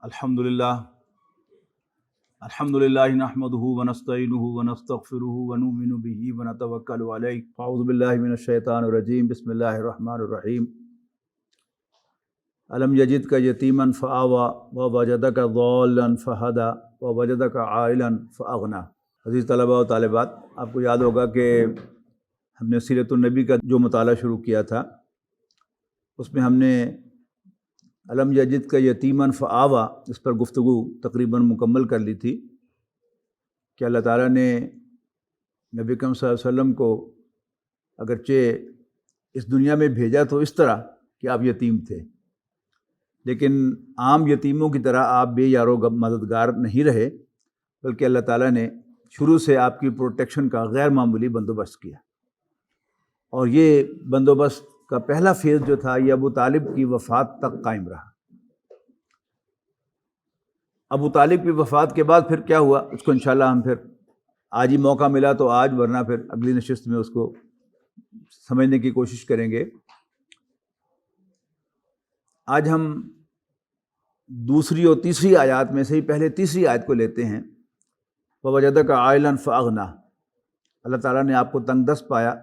الحمدللہ الحمدللہ نحمدہ ونستعینہ ونستغفرہ ونؤمن بہ ونتوکل علیہ اعوذ باللہ من الشیطان الرجیم بسم اللہ الرحمن الرحیم الم یجدک یتیما فآویٰ ووجدک ضالا فہدیٰ ووجدک عائلا فاغنیٰ۔ عزیز طلباء و طالبات، آپ کو یاد ہوگا کہ ہم نے سیرت النبی کا جو مطالعہ شروع کیا تھا اس میں ہم نے الم یجدک یتیما فآویٰ اس پر گفتگو تقریباً مکمل کر لی تھی کہ اللہ تعالیٰ نے نبی کریم صلی اللہ علیہ وسلم کو اگرچہ اس دنیا میں بھیجا تو اس طرح کہ آپ یتیم تھے، لیکن عام یتیموں کی طرح آپ بے یار و مددگار نہیں رہے، بلکہ اللہ تعالیٰ نے شروع سے آپ کی پروٹیکشن کا غیر معمولی بندوبست کیا، اور یہ بندوبست کا پہلا فیز جو تھا یہ ابو طالب کی وفات تک قائم رہا۔ ابو طالب کی وفات کے بعد پھر کیا ہوا اس کو انشاءاللہ ہم پھر آج ہی موقع ملا تو آج، ورنہ پھر اگلی نشست میں اس کو سمجھنے کی کوشش کریں گے۔ آج ہم دوسری اور تیسری آیات میں سے ہی پہلے تیسری آیت کو لیتے ہیں۔ وَوَجَدَكَ عَائِلًا فَأَغْنَىٰ، اللہ تعالیٰ نے آپ کو تنگ دست پایا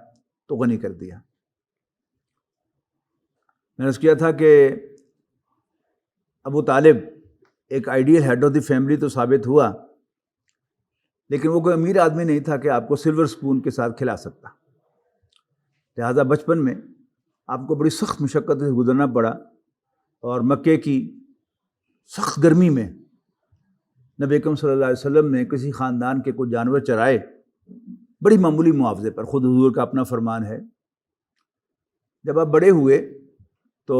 تو غنی کر دیا۔ میں نے کیا تھا کہ ابو طالب ایک ideal head of the family تو ثابت ہوا، لیکن وہ کوئی امیر آدمی نہیں تھا کہ آپ کو سلور سپون کے ساتھ کھلا سکتا، لہٰذا بچپن میں آپ کو بڑی سخت مشقت سے گزرنا پڑا، اور مکے کی سخت گرمی میں نبی اکرم صلی اللہ علیہ وسلم نے کسی خاندان کے کچھ جانور چرائے بڑی معمولی معاوضے پر، خود حضور کا اپنا فرمان ہے۔ جب آپ بڑے ہوئے تو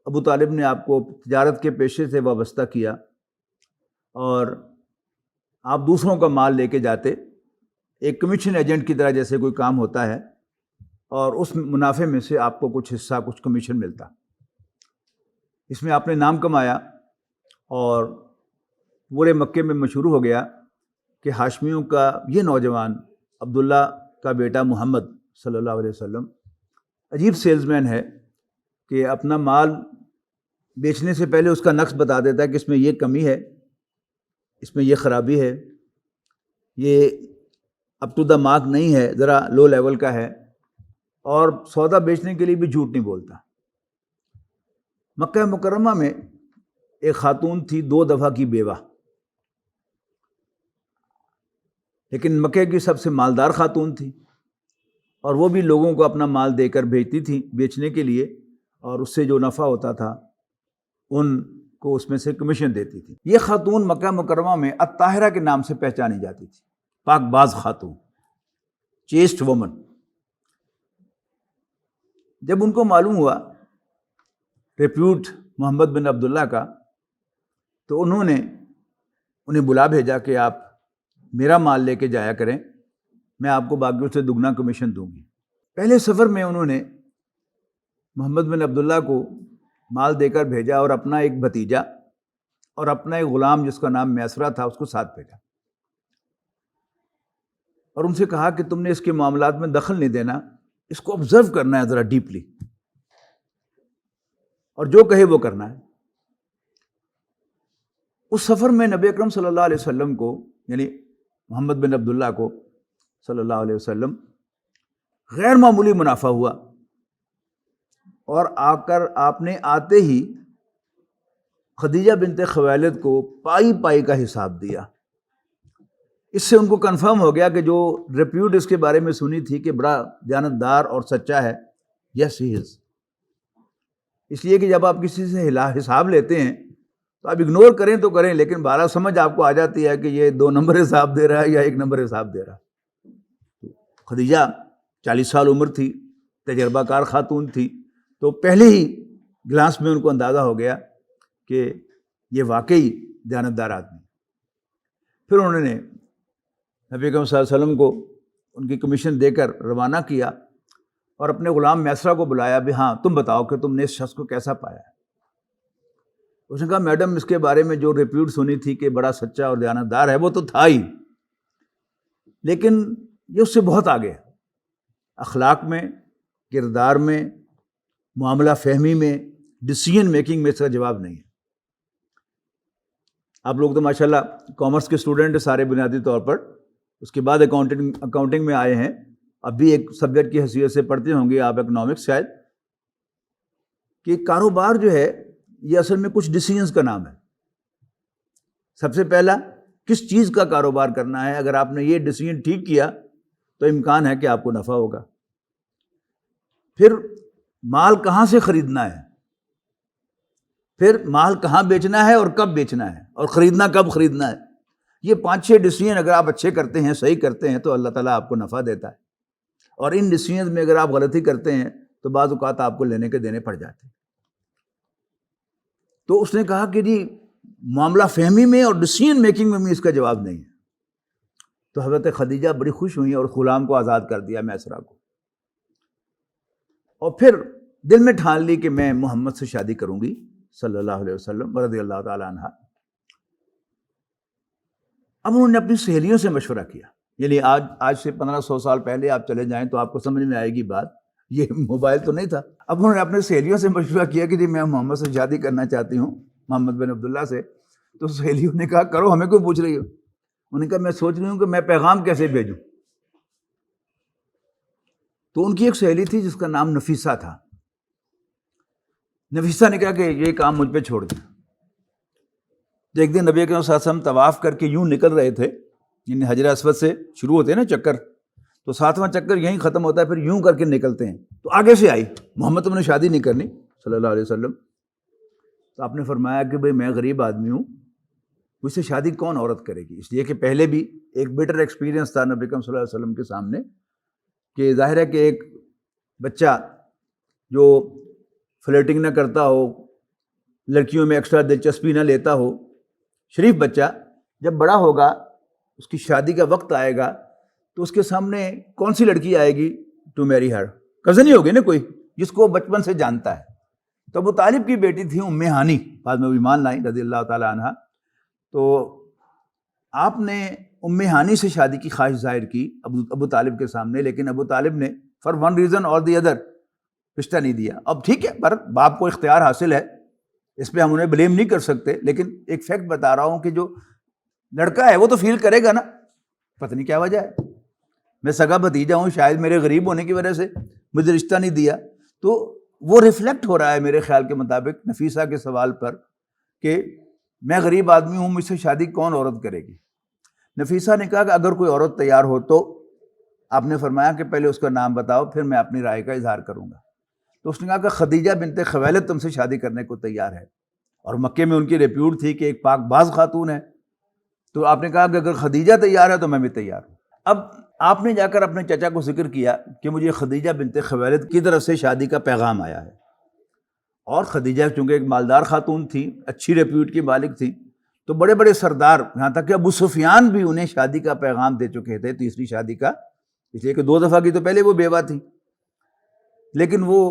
ابو طالب نے آپ کو تجارت کے پیشے سے وابستہ کیا، اور آپ دوسروں کا مال لے کے جاتے، ایک کمیشن ایجنٹ کی طرح جیسے کوئی کام ہوتا ہے، اور اس منافع میں سے آپ کو کچھ حصہ، کچھ کمیشن ملتا۔ اس میں آپ نے نام کمایا، اور پورے مکے میں مشہور ہو گیا کہ ہاشمیوں کا یہ نوجوان عبداللہ کا بیٹا محمد صلی اللہ علیہ وسلم عجیب سیلز مین ہے کہ اپنا مال بیچنے سے پہلے اس کا نقص بتا دیتا ہے کہ اس میں یہ کمی ہے، اس میں یہ خرابی ہے، یہ اپ ٹو دا مارک نہیں ہے، ذرا لو لیول کا ہے، اور سودا بیچنے کے لیے بھی جھوٹ نہیں بولتا۔ مکہ مکرمہ میں ایک خاتون تھی 2 دفعہ کی بیوہ، لیکن مکے کی سب سے مالدار خاتون تھی، اور وہ بھی لوگوں کو اپنا مال دے کر بھیجتی تھی بیچنے کے لیے، اور اس سے جو نفع ہوتا تھا ان کو اس میں سے کمیشن دیتی تھی۔ یہ خاتون مکہ مکرمہ میں الطاہرہ کے نام سے پہچانی جاتی تھی، پاک باز خاتون، چیسٹ وومن۔ جب ان کو معلوم ہوا ریپیوٹ محمد بن عبداللہ کا، تو انہوں نے انہیں بلا بھیجا کہ آپ میرا مال لے کے جایا کریں، میں آپ کو باقیوں سے دگنا کمیشن دوں گی۔ پہلے سفر میں انہوں نے محمد بن عبداللہ کو مال دے کر بھیجا، اور اپنا ایک بھتیجا اور اپنا ایک غلام جس کا نام میسرہ تھا اس کو ساتھ بھیجا، اور ان سے کہا کہ تم نے اس کے معاملات میں دخل نہیں دینا، اس کو آبزرو کرنا ہے ذرا ڈیپلی، اور جو کہے وہ کرنا ہے۔ اس سفر میں نبی اکرم صلی اللہ علیہ وسلم کو، یعنی محمد بن عبداللہ کو صلی اللہ علیہ وسلم، غیر معمولی منافع ہوا، اور آ کر آپ نے آتے ہی خدیجہ بنت خویلد کو پائی پائی کا حساب دیا۔ اس سے ان کو کنفرم ہو گیا کہ جو ریپیوٹ اس کے بارے میں سنی تھی کہ بڑا دیانتدار اور سچا ہے، یس ہی از۔ اس لیے کہ جب آپ کسی سے حساب لیتے ہیں تو آپ اگنور کریں تو کریں، لیکن بارہ سمجھ آپ کو آ جاتی ہے کہ یہ 2 نمبر حساب دے رہا ہے یا 1 نمبر حساب دے رہا ہے۔ خدیجہ 40 سال عمر تھی، تجربہ کار خاتون تھی، تو پہلے ہی گلانس میں ان کو اندازہ ہو گیا کہ یہ واقعی دیانتدار آدمی۔ پھر انہوں نے نبی اکرم صلی اللہ علیہ وسلم کو ان کی کمیشن دے کر روانہ کیا، اور اپنے غلام میسرہ کو بلایا بھی، ہاں تم بتاؤ کہ تم نے اس شخص کو کیسا پایا ہے۔ اس نے کہا میڈم اس کے بارے میں جو ریپیوٹ سنی تھی کہ بڑا سچا اور دیانتدار ہے وہ تو تھا ہی، لیکن یہ اس سے بہت آگے ہے، اخلاق میں، کردار میں، معاملہ فہمی میں، ڈیسیژن میکنگ میں اس کا جواب نہیں ہے۔ آپ لوگ تو ماشاءاللہ کامرس کے اسٹوڈنٹ سارے بنیادی طور پر، اس کے بعد اکاؤنٹنگ میں آئے ہیں، اب بھی ایک سبجیکٹ کی حیثیت سے پڑھتے ہوں گے آپ اکنامکس شاید، کہ کاروبار جو ہے یہ اصل میں کچھ ڈیسیژنز کا نام ہے. سب سے پہلا کس چیز کا کاروبار کرنا ہے، اگر آپ نے یہ ڈیسیژن ٹھیک کیا تو امکان ہے کہ آپ کو نفع ہوگا. پھر مال کہاں سے خریدنا ہے، پھر مال کہاں بیچنا ہے اور کب بیچنا ہے، اور خریدنا کب خریدنا ہے. یہ 5-6 ڈیسیژن اگر آپ اچھے کرتے ہیں، صحیح کرتے ہیں، تو اللہ تعالیٰ آپ کو نفع دیتا ہے. اور ان ڈیسیژنز میں اگر آپ غلطی کرتے ہیں تو بعض اوقات آپ کو لینے کے دینے پڑ جاتے ہیں. تو اس نے کہا کہ جی معاملہ فہمی میں اور ڈیسیژن میکنگ میں بھی اس کا جواب نہیں ہے. تو حضرت خدیجہ بڑی خوش ہوئی اور غلام کو آزاد کر دیا، میسرہ کو، اور پھر دل میں ٹھان لی کہ میں محمد سے شادی کروں گی صلی اللہ علیہ وسلم رضی اللہ تعالی عنہ. اب انہوں نے اپنی سہیلیوں سے مشورہ کیا، یعنی آج سے 1500 سال پہلے آپ چلے جائیں تو آپ کو سمجھ میں آئے گی بات، یہ موبائل تو نہیں تھا. اب انہوں نے اپنے سہیلیوں سے مشورہ کیا کہ جی میں محمد سے شادی کرنا چاہتی ہوں، محمد بن عبداللہ سے. تو سہیلیوں نے کہا کرو، ہمیں کیوں پوچھ رہی ہو؟ انہوں نے کہا میں سوچ رہی ہوں کہ میں پیغام کیسے بھیجوں. تو ان کی ایک سہیلی تھی جس کا نام نفیسہ تھا. نفیسہ نے کہا کہ یہ کام مجھ پہ چھوڑ دیں. ایک دن نبی اکرم صلی اللہ علیہ وسلم طواف کر کے یوں نکل رہے تھے، یعنی حجر اسود سے شروع ہوتے ہیں نا چکر، تو 7واں چکر یہیں ختم ہوتا ہے، پھر یوں کر کے نکلتے ہیں. تو آگے سے آئی، محمد تم نے شادی نہیں کرنی صلی اللہ علیہ وسلم. تو آپ نے فرمایا کہ بھئی میں غریب آدمی ہوں، مجھ سے شادی کون عورت کرے گی؟ اس لیے کہ پہلے بھی ایک بیٹر ایکسپیرینس تھا نبی اکرم صلی اللہ علیہ وسلم کے سامنے، کہ ظاہر ہے کہ ایک بچہ جو فلیرٹنگ نہ کرتا ہو، لڑکیوں میں ایکسٹرا دلچسپی نہ لیتا ہو، شریف بچہ جب بڑا ہوگا، اس کی شادی کا وقت آئے گا، تو اس کے سامنے کون سی لڑکی آئے گی ٹو میری ہر؟ کزن ہی ہوگی نا کوئی جس کو بچپن سے جانتا ہے. تو ابو طالب کی بیٹی تھی ام ہانی، بعد میں وہ ایمان لائیں رضی اللہ تعالی عنہ. تو آپ نے ام ہانی سے شادی کی خواہش ظاہر کی ابو طالب کے سامنے، لیکن ابو طالب نے فار ون ریزن اور دی ادر رشتہ نہیں دیا. اب ٹھیک ہے، پر باپ کو اختیار حاصل ہے، اس پہ ہم انہیں بلیم نہیں کر سکتے، لیکن ایک فیکٹ بتا رہا ہوں کہ جو لڑکا ہے وہ تو فیل کرے گا نا، پتہ نہیں کیا وجہ ہے، میں سگا بھتیجا ہوں، شاید میرے غریب ہونے کی وجہ سے مجھے رشتہ نہیں دیا. تو وہ ریفلیکٹ ہو رہا ہے میرے خیال کے مطابق نفیسہ کے سوال پر کہ میں غریب آدمی ہوں، مجھ سے شادی کون عورت کرے گی. نفیسہ نے کہا کہ اگر کوئی عورت تیار ہو تو. آپ نے فرمایا کہ پہلے اس کا نام بتاؤ، پھر میں اپنی رائے کا اظہار کروں گا. تو اس نے کہا کہ خدیجہ بنت خویلد تم سے شادی کرنے کو تیار ہے، اور مکے میں ان کی ریپیوٹ تھی کہ ایک پاک باز خاتون ہے. تو آپ نے کہا کہ اگر خدیجہ تیار ہے تو میں بھی تیار ہوں. اب آپ نے جا کر اپنے چچا کو ذکر کیا کہ مجھے خدیجہ بنت خویلد کی طرف سے شادی کا پیغام آیا ہے. اور خدیجہ چونکہ ایک مالدار خاتون تھی، اچھی ریپیوٹ کی مالک تھی، تو بڑے بڑے سردار، یہاں تک کہ ابو سفیان بھی انہیں شادی کا پیغام دے چکے تھے، تیسری شادی کا، اس لیے کہ 2 دفعہ کی تو پہلے وہ بیوہ تھی، لیکن وہ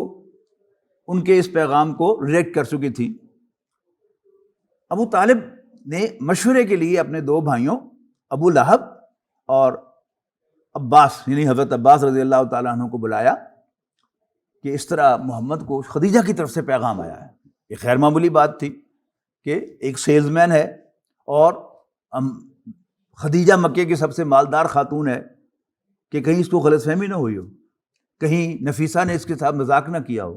ان کے اس پیغام کو ریجیکٹ کر چکی تھی. ابو طالب نے مشورے کے لیے اپنے 2 بھائیوں ابو لہب اور عباس، یعنی حضرت عباس رضی اللہ تعالیٰ عنہ کو بلایا کہ اس طرح محمد کو خدیجہ کی طرف سے پیغام آیا ہے. یہ خیر معمولی بات تھی کہ ایک سیلز مین ہے اور خدیجہ مکے کی سب سے مالدار خاتون ہے، کہ کہیں اس کو غلط فہمی نہ ہوئی ہو، کہیں نفیسہ نے اس کے ساتھ مذاق نہ کیا ہو.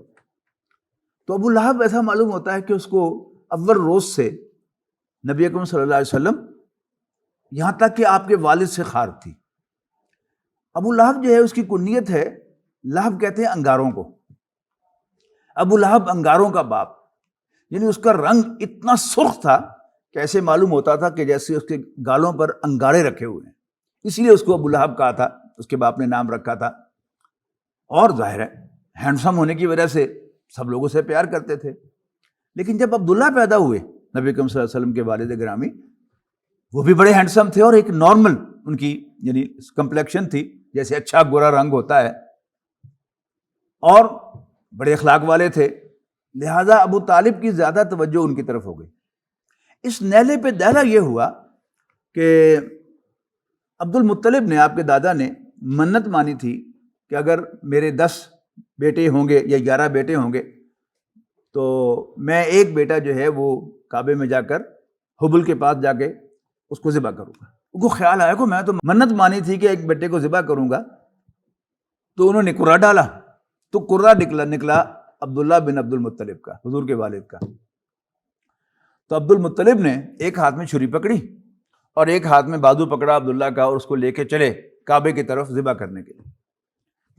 تو ابو لہب ایسا معلوم ہوتا ہے کہ اس کو اول روز سے نبی اکرم صلی اللہ علیہ وسلم، یہاں تک کہ آپ کے والد سے خار تھی. ابو لہب جو ہے اس کی کنیت ہے، لہب کہتے ہیں انگاروں کو. ابو لہب انگاروں کا باپ، یعنی اس کا رنگ اتنا سرخ تھا کہ ایسے معلوم ہوتا تھا کہ جیسے اس کے گالوں پر انگارے رکھے ہوئے ہیں، اس لیے اس کو ابو لہب کہا تھا، اس کے باپ نے نام رکھا تھا. اور ظاہر ہے ہینڈسم ہونے کی وجہ سے سب لوگوں سے پیار کرتے تھے. لیکن جب عبداللہ پیدا ہوئے نبی اکرم صلی اللہ علیہ وسلم کے والد گرامی، وہ بھی بڑے ہینڈسم تھے، اور ایک نارمل ان کی یعنی کمپلیکشن تھی، جیسے اچھا گورا رنگ ہوتا ہے، اور بڑے اخلاق والے تھے. لہٰذا ابو طالب کی زیادہ توجہ ان کی طرف ہو گئی. اس نیلے پہ دہلا یہ ہوا کہ عبد المطلب نے، آپ کے دادا نے منت مانی تھی کہ اگر میرے 10 بیٹے ہوں گے یا 11 بیٹے ہوں گے تو میں ایک بیٹا جو ہے وہ کعبے میں جا کر حبل کے پاس جا کے اس کو ذبح کروں گا. ان کو خیال آیا کہ میں تو منت مانی تھی کہ ایک بیٹے کو ذبح کروں گا, تو انہوں نے قرہ ڈالا, تو قرہ نکلا عبداللہ بن عبد المطلب کا, حضور کے والد کا. تو عبد المطلب نے ایک ہاتھ میں چھری پکڑی اور ایک ہاتھ میں بازو پکڑا عبداللہ کا, اور اس کو لے کے چلے کعبے کی طرف ذبح کرنے کے لیے.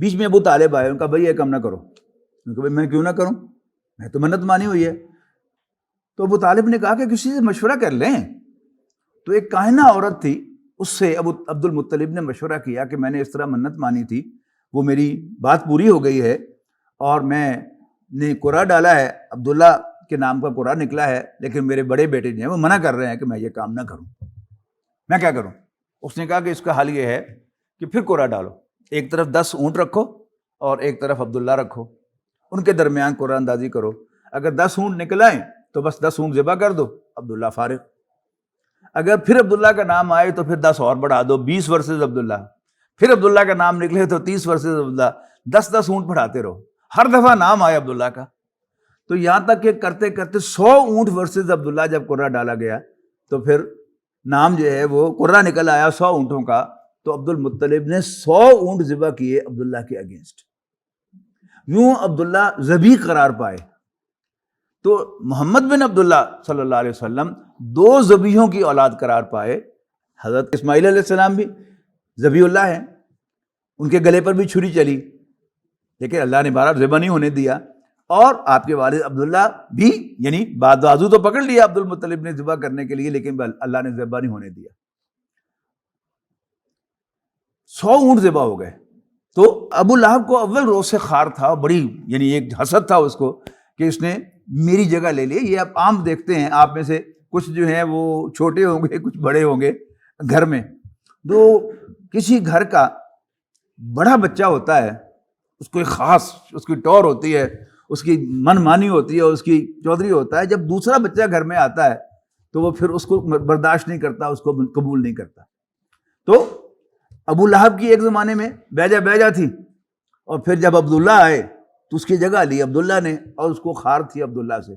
بیچ میں ابو طالب آئے, ان کا بھائی یہ کام نہ کرو. ان کا بھائی میں کیوں نہ کروں, میں تو منت مانی ہوئی ہے. تو ابو طالب نے کہا کہ کسی سے مشورہ کر لیں. تو ایک کاہنہ عورت تھی, اس سے عبد المطلب نے مشورہ کیا کہ میں نے اس طرح منت مانی تھی, وہ میری بات پوری ہو گئی ہے, اور میں نے قرہ ڈالا ہے, عبداللہ کے نام کا قرہ نکلا ہے, لیکن میرے بڑے بیٹے جو ہیں وہ منع کر رہے ہیں کہ میں یہ کام نہ کروں, میں کیا کروں. اس نے کہا کہ اس کا حل یہ ہے کہ پھر قرہ ڈالو, ایک طرف 10 اونٹ رکھو اور ایک طرف عبداللہ رکھو, ان کے درمیان قرہ اندازی کرو. اگر 10 اونٹ نکل آئیں تو بس 10 اونٹ ذبح کر دو, عبداللہ فارغ. اگر پھر عبداللہ کا نام آئے تو پھر 10 اور بڑھا دو, 20 ورسز عبداللہ. پھر عبداللہ کا نام نکلے تو 30 ورسز عبداللہ, 10 اونٹ بڑھاتے رہو, ہر دفعہ نام آئے عبداللہ کا. تو یہاں تک کہ کرتے کرتے 100 اونٹ ورسز عبداللہ جب قرہ ڈالا گیا, تو پھر نام جو ہے وہ قرہ نکل آیا 100 اونٹوں کا. تو عبد المطلب نے 100 اونٹ ذبح کیے عبداللہ کے اگینسٹ. یوں عبداللہ ذبیح قرار پائے. تو محمد بن عبداللہ صلی اللہ علیہ وسلم 2 ذبیحوں کی اولاد قرار پائے. حضرت اسماعیل علیہ السلام بھی ذبیح اللہ ہیں, ان کے گلے پر بھی چھری چلی, لیکن اللہ نے بہرحال ذبح نہیں ہونے دیا. اور آپ کے والد عبداللہ بھی, یعنی بازو تو پکڑ لیا عبد المطلب نے ذبح کرنے کے لیے, لیکن اللہ نے ذبح نہیں ہونے دیا. 100 اونٹ ذبح ہو گئے. تو ابو لہب کو اول روز سے خار تھا, بڑی یعنی ایک حسد تھا اس کو کہ اس نے میری جگہ لے لی. یہ آپ عام دیکھتے ہیں, آپ میں سے کچھ جو ہیں وہ چھوٹے ہوں گے, کچھ بڑے ہوں گے گھر میں. تو کسی گھر کا بڑا بچہ ہوتا ہے, اس کو ایک خاص اس کی ٹور ہوتی ہے, اس کی من مانی ہوتی ہے, اس کی چودھری ہوتا ہے. جب دوسرا بچہ گھر میں آتا ہے تو وہ پھر اس کو برداشت نہیں کرتا, اس کو قبول نہیں کرتا. تو ابو لہب کی ایک زمانے میں بیجا تھی, اور پھر جب عبداللہ آئے تو اس کی جگہ لی عبداللہ نے, اور اس کو خار تھی عبداللہ سے.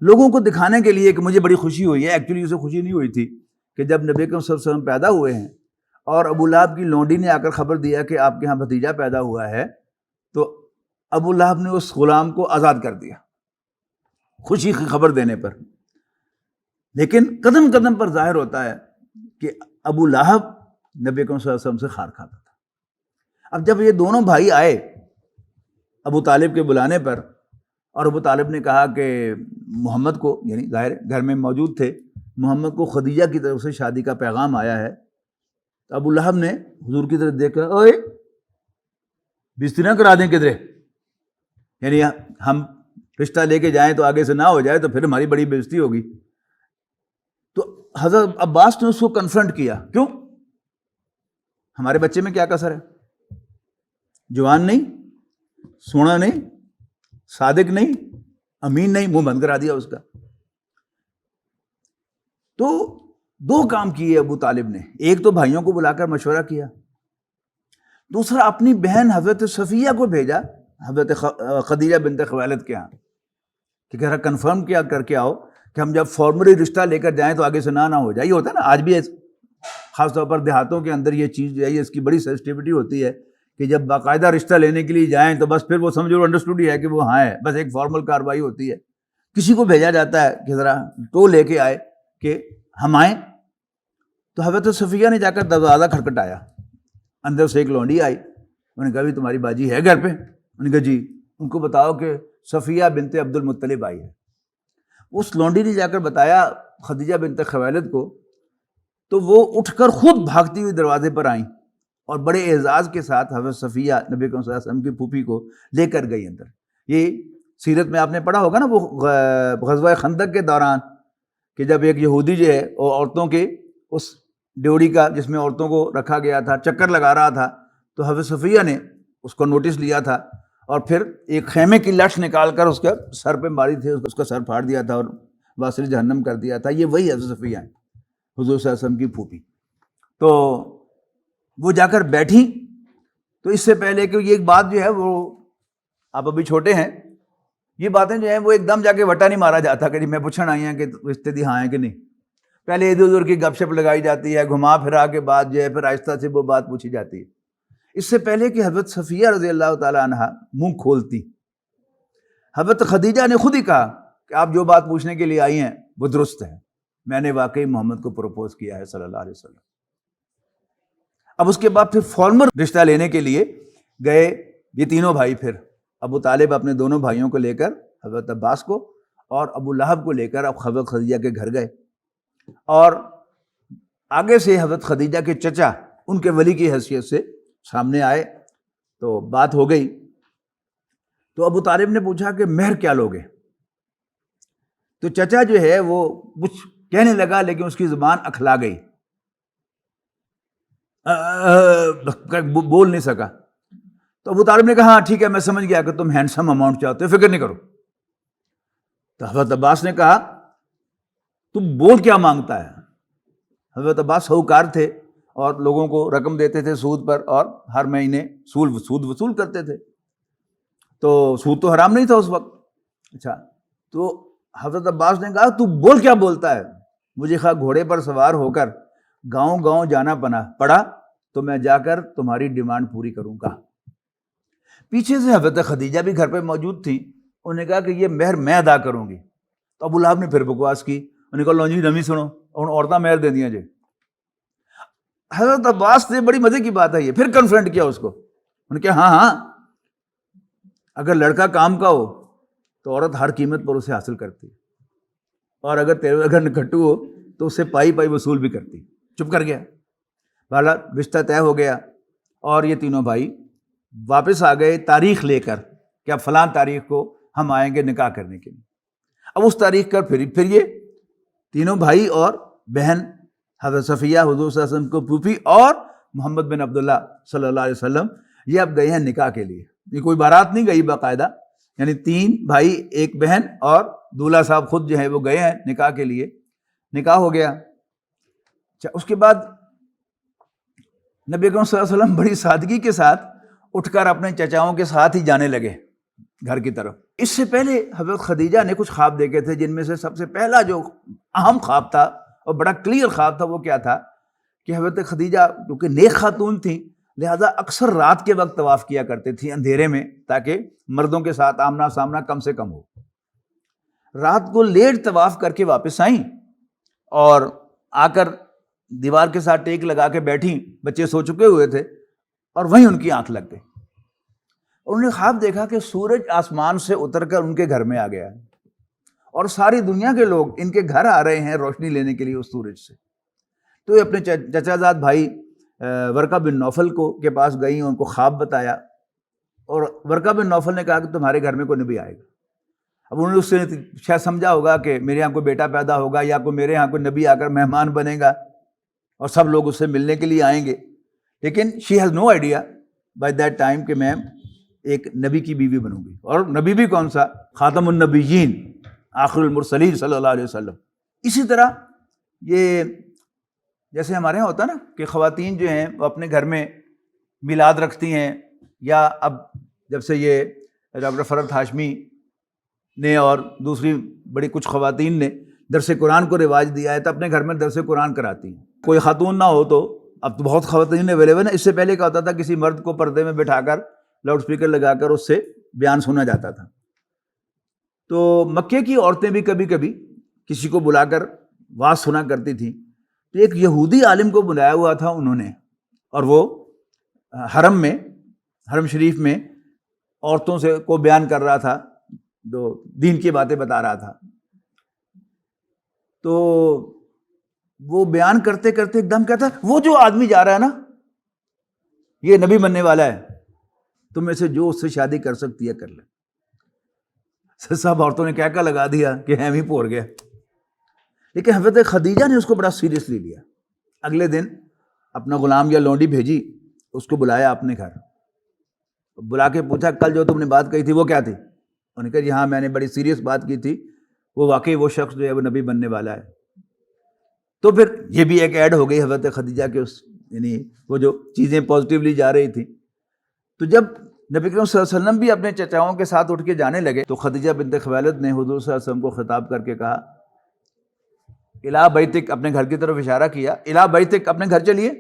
لوگوں کو دکھانے کے لیے کہ مجھے بڑی خوشی ہوئی ہے, ایکچولی اسے خوشی نہیں ہوئی تھی کہ جب نبی اکرم صلی اللہ علیہ وسلم پیدا ہوئے ہیں اور ابو لہب کی لونڈی نے آ کر خبر دیا کہ آپ کے ہاں بھتیجا پیدا ہوا ہے, تو ابو لہب نے اس غلام کو آزاد کر دیا خوشی کی خبر دینے پر. لیکن قدم قدم پر ظاہر ہوتا ہے کہ ابو لہب نبی اکرم صلی اللہ علیہ وسلم سے خار کھاتا تھا. اب جب یہ دونوں بھائی آئے ابو طالب کے بلانے پر, اور ابو طالب نے کہا کہ محمد کو, یعنی ظاہر گھر میں موجود تھے, محمد کو خدیجہ کی طرف سے شادی کا پیغام آیا ہے. تو ابو لہب نے حضور کی طرف دیکھ کر, اوئے بےزتی نہ کرا دیں کدھرے, یعنی ہم رشتہ لے کے جائیں تو آگے سے نہ ہو جائے تو پھر ہماری بڑی بےزتی ہوگی. تو حضرت عباس نے اس کو کنفرنٹ کیا, کیوں, ہمارے بچے میں کیا کسر ہے, جوان نہیں, سونا نہیں, صادق نہیں, امین نہیں, منہ بند کرا دیا اس کا. تو 2 کام کیے ابو طالب نے, ایک تو بھائیوں کو بلا کر مشورہ کیا, دوسرا اپنی بہن حضرت صفیہ کو بھیجا حضرت خدیجہ بنت خویلد کے ہاں کہ ذرا کنفرم کیا کر کے آؤ کہ ہم جب فارملی رشتہ لے کر جائیں تو آگے سے نہ ہو جائے. یہ ہوتا ہے نا آج بھی, خاص طور پر دیہاتوں کے اندر یہ چیز جو ہے اس کی بڑی سینسٹیوٹی ہوتی ہے کہ جب باقاعدہ رشتہ لینے کے لیے جائیں تو بس پھر وہ سمجھو انڈرسٹوڈ ہی ہے کہ وہ ہاں ہے, بس ایک فارمل کارروائی ہوتی ہے. کسی کو بھیجا جاتا ہے کہ ذرا ٹو لے کے آئے کہ ہم آئیں. تو حضرت صفیہ نے جا کر دروازہ کھٹکھٹایا, اندر سے ایک لونڈی آئی. انہوں نے کہا بھی تمہاری باجی ہے گھر پہ؟ انہوں نے کہا جی. ان کو بتاؤ کہ صفیہ بنت عبد المطلب آئی ہے. اس لونڈی نے جا کر بتایا خدیجہ بنت خویلد کو, تو وہ اٹھ کر خود بھاگتی ہوئی دروازے پر آئیں اور بڑے اعزاز کے ساتھ حضرت صفیہ نبی صلی اللہ علیہ وسلم کی پھوپھی کو لے کر گئی اندر. یہ سیرت میں آپ نے پڑھا ہوگا نا, وہ غزوہ خندق کے دوران کہ جب ایک یہودی جو ہے وہ عورتوں کے اس ڈیوڑی کا جس میں عورتوں کو رکھا گیا تھا چکر لگا رہا تھا, تو حضرت صفیہ نے اس کو نوٹس لیا تھا اور پھر ایک خیمے کی لٹھ نکال کر اس کے سر پہ ماری تھی, اس کا سر پھاڑ دیا تھا اور واصل جہنم کر دیا تھا. یہ وہی حضرت صفیہ ہیں, حضور صلی اللہ علیہ وسلم کی پھوپھی. تو وہ جا کر بیٹھی. تو اس سے پہلے کہ یہ ایک بات جو ہے وہ, آپ ابھی چھوٹے ہیں, یہ باتیں جو ہیں وہ ایک دم جا کے وٹا نہیں مارا جاتا کہ جی میں پوچھنا آئی ہیں کہ رشتے دی ہاں ہیں کہ نہیں. پہلے ادھر ادھر کی گپ شپ لگائی جاتی ہے، گھما پھرا کے بعد جو ہے پھر آہستہ سے وہ بات پوچھی جاتی ہے۔ اس سے پہلے کہ حضرت صفیہ رضی اللہ تعالیٰ عنہ منہ کھولتی، حضرت خدیجہ نے خود ہی کہا کہ آپ جو بات پوچھنے کے لیے آئی ہیں وہ درست ہے، میں نے واقعی محمد کو پروپوز کیا ہے صلی اللہ علیہ وسلم۔ اب اس کے بعد پھر فارمل رشتہ لینے کے لیے گئے یہ تینوں بھائی، پھر ابو طالب اپنے دونوں بھائیوں کو لے کر، حضرت عباس کو اور ابو لہب کو لے کر اب حضرت خدیجہ کے گھر گئے، اور آگے سے حضرت خدیجہ کے چچا ان کے ولی کی حیثیت سے سامنے آئے، تو بات ہو گئی۔ تو ابو طالب نے پوچھا کہ مہر کیا لوگے؟ تو چچا جو ہے وہ کچھ کہنے لگا لیکن اس کی زبان اکھلا گئی، بول نہیں سکا۔ تو ابو طالب نے کہا ہاں ٹھیک ہے، میں سمجھ گیا کہ تم ہینڈسم اماؤنٹ چاہتے ہو، فکر نہیں کرو۔ تو حضرت عباس نے کہا تم بول کیا مانگتا ہے؟ حضرت عباس ساہوکار تھے اور لوگوں کو رقم دیتے تھے سود پر، اور ہر مہینے سود وصول کرتے تھے، تو سود تو حرام نہیں تھا اس وقت۔ اچھا، تو حضرت عباس نے کہا تو بول کیا بولتا ہے؟ مجھے خواہ گھوڑے پر سوار ہو کر گاؤں گاؤں جانا پڑا تو میں جا کر تمہاری ڈیمانڈ پوری کروں گا۔ پیچھے سے حضرت خدیجہ بھی گھر پہ موجود تھی، انہوں نے کہا کہ یہ مہر میں ادا کروں گی۔ تو ابو لہب نے پھر بکواس کی، انہوں نے کہا لو جی نمی سنو، اور عورتیں مہر دے دیا جی۔ حضرت عباس نے بڑی مزے کی بات ہے یہ، پھر کنفرنٹ کیا اس کو، انہوں نے کہا ہاں اگر لڑکا کام کا ہو تو عورت ہر قیمت پر اسے حاصل کرتی، اور اگر نکھٹو ہو تو اس سے پائی وصول بھی کرتی۔ چپ کر گیا۔ بہرحال رشتہ طے ہو گیا، اور یہ تینوں بھائی واپس آ گئے تاریخ لے کر کہ اب فلاں تاریخ کو ہم آئیں گے نکاح کرنے کے لیے۔ اب اس تاریخ کا پھر یہ تینوں بھائی اور بہن حضرت صفیہ حضور صلی اللہ علیہ وسلم کو پھوپھی اور محمد بن عبداللہ صلی اللہ علیہ وسلم یہ اب گئے ہیں نکاح کے لیے۔ یہ کوئی بارات نہیں گئی باقاعدہ، یعنی 3 بھائی 1 بہن اور دولہا صاحب خود جو ہے وہ گئے ہیں نکاح کے لیے۔ نکاح ہو گیا۔ اچھا، اس کے بعد نبی اکرم صلی اللہ علیہ وسلم بڑی سادگی کے ساتھ اٹھ کر اپنے چچاؤں کے ساتھ ہی جانے لگے گھر کی طرف۔ اس سے پہلے حضرت خدیجہ نے کچھ خواب دیکھے تھے، جن میں سے سب سے پہلا جو اہم خواب تھا اور بڑا کلیئر خواب تھا وہ کیا تھا کہ حضرت خدیجہ کیونکہ نیک خاتون تھیں لہذا اکثر رات کے وقت طواف کیا کرتی تھی اندھیرے میں، تاکہ مردوں کے ساتھ آمنا سامنا کم سے کم ہو۔ رات کو لیٹ طواف کر کے واپس آئیں اور آ کر دیوار کے ساتھ ٹیک لگا کے بیٹھیں، بچے سو چکے ہوئے تھے، اور وہیں ان کی آنکھ لگ گئی۔ انہوں نے خواب دیکھا کہ سورج آسمان سے اتر کر ان کے گھر میں آ گیا ہے، اور ساری دنیا کے لوگ ان کے گھر آ رہے ہیں روشنی لینے کے لیے اس سورج سے۔ تو یہ اپنے چچا زاد بھائی ورقہ بن نوفل کے پاس گئیں، ان کو خواب بتایا، اور ورقہ بن نوفل نے کہا کہ تمہارے گھر میں کوئی نبی آئے گا۔ اب انہوں نے اس سے شاید سمجھا ہوگا کہ میرے یہاں کوئی بیٹا پیدا ہوگا، یا کوئی میرے یہاں کوئی نبی آ کر مہمان بنے گا اور سب لوگ اس سے ملنے کے لیے آئیں گے، لیکن she has no idea by that time کہ میں ایک نبی کی بیوی بنوں گی، اور نبی بھی کون سا؟ خاتم النبیین، آخر المرسلین صلی اللہ علیہ وسلم۔ اسی طرح یہ جیسے ہمارے یہاں ہوتا ہے نا کہ خواتین جو ہیں وہ اپنے گھر میں میلاد رکھتی ہیں، یا اب جب سے یہ ڈاکٹر فرحت ہاشمی نے اور دوسری بڑی کچھ خواتین نے درس قرآن کو رواج دیا ہے تو اپنے گھر میں درس قرآن کراتی ہیں۔ کوئی خاتون نہ ہو تو اب تو بہت خواتین اویلیبل ہیں، اس سے پہلے کیا ہوتا تھا کسی مرد کو پردے میں بٹھا کر لاؤڈ اسپیکر لگا کر اس سے بیان سنا جاتا تھا۔ تو مکے کی عورتیں بھی کبھی کبھی کسی کو بلا کر واز سنا کرتی تھیں۔ تو ایک یہودی عالم کو بلایا ہوا تھا انہوں نے، اور وہ حرم شریف میں عورتوں سے کو بیان کر رہا تھا، جو دین کی باتیں بتا رہا تھا۔ تو وہ بیان کرتے کرتے ایک دم کہتا ہے وہ جو آدمی جا رہا ہے نا یہ نبی بننے والا ہے، تم میں سے جو اس سے شادی کر سکتی ہے کر لے۔ سب عورتوں نے کہہ لگا دیا کہ ہم ہی پور گیا، لیکن حضرت خدیجہ نے اس کو بڑا سیریسلی لیا۔ اگلے دن اپنا غلام یا لونڈی بھیجی، اس کو بلایا اپنے گھر، بلا کے پوچھا کل جو تم نے بات کہی تھی وہ کیا تھی؟ انہوں نے کہا جی ہاں میں نے بڑی سیریس بات کی تھی، وہ واقعی وہ شخص جو ہے وہ نبی بننے والا ہے۔ تو پھر یہ بھی ایک ایڈ ہو گئی حضرت خدیجہ کے اس، یعنی وہ جو چیزیں پازیٹیولی جا رہی تھیں۔ تو جب نبی کریم صلی اللہ علیہ وسلم بھی اپنے چچاؤں کے ساتھ اٹھ کے جانے لگے تو خدیجہ بنت خویلد نے حضور صلی اللہ علیہ وسلم کو خطاب کر کے کہا الا بیتک اپنے گھر کی طرف اشارہ کیا، الا بیتک اپنے گھر چلیے،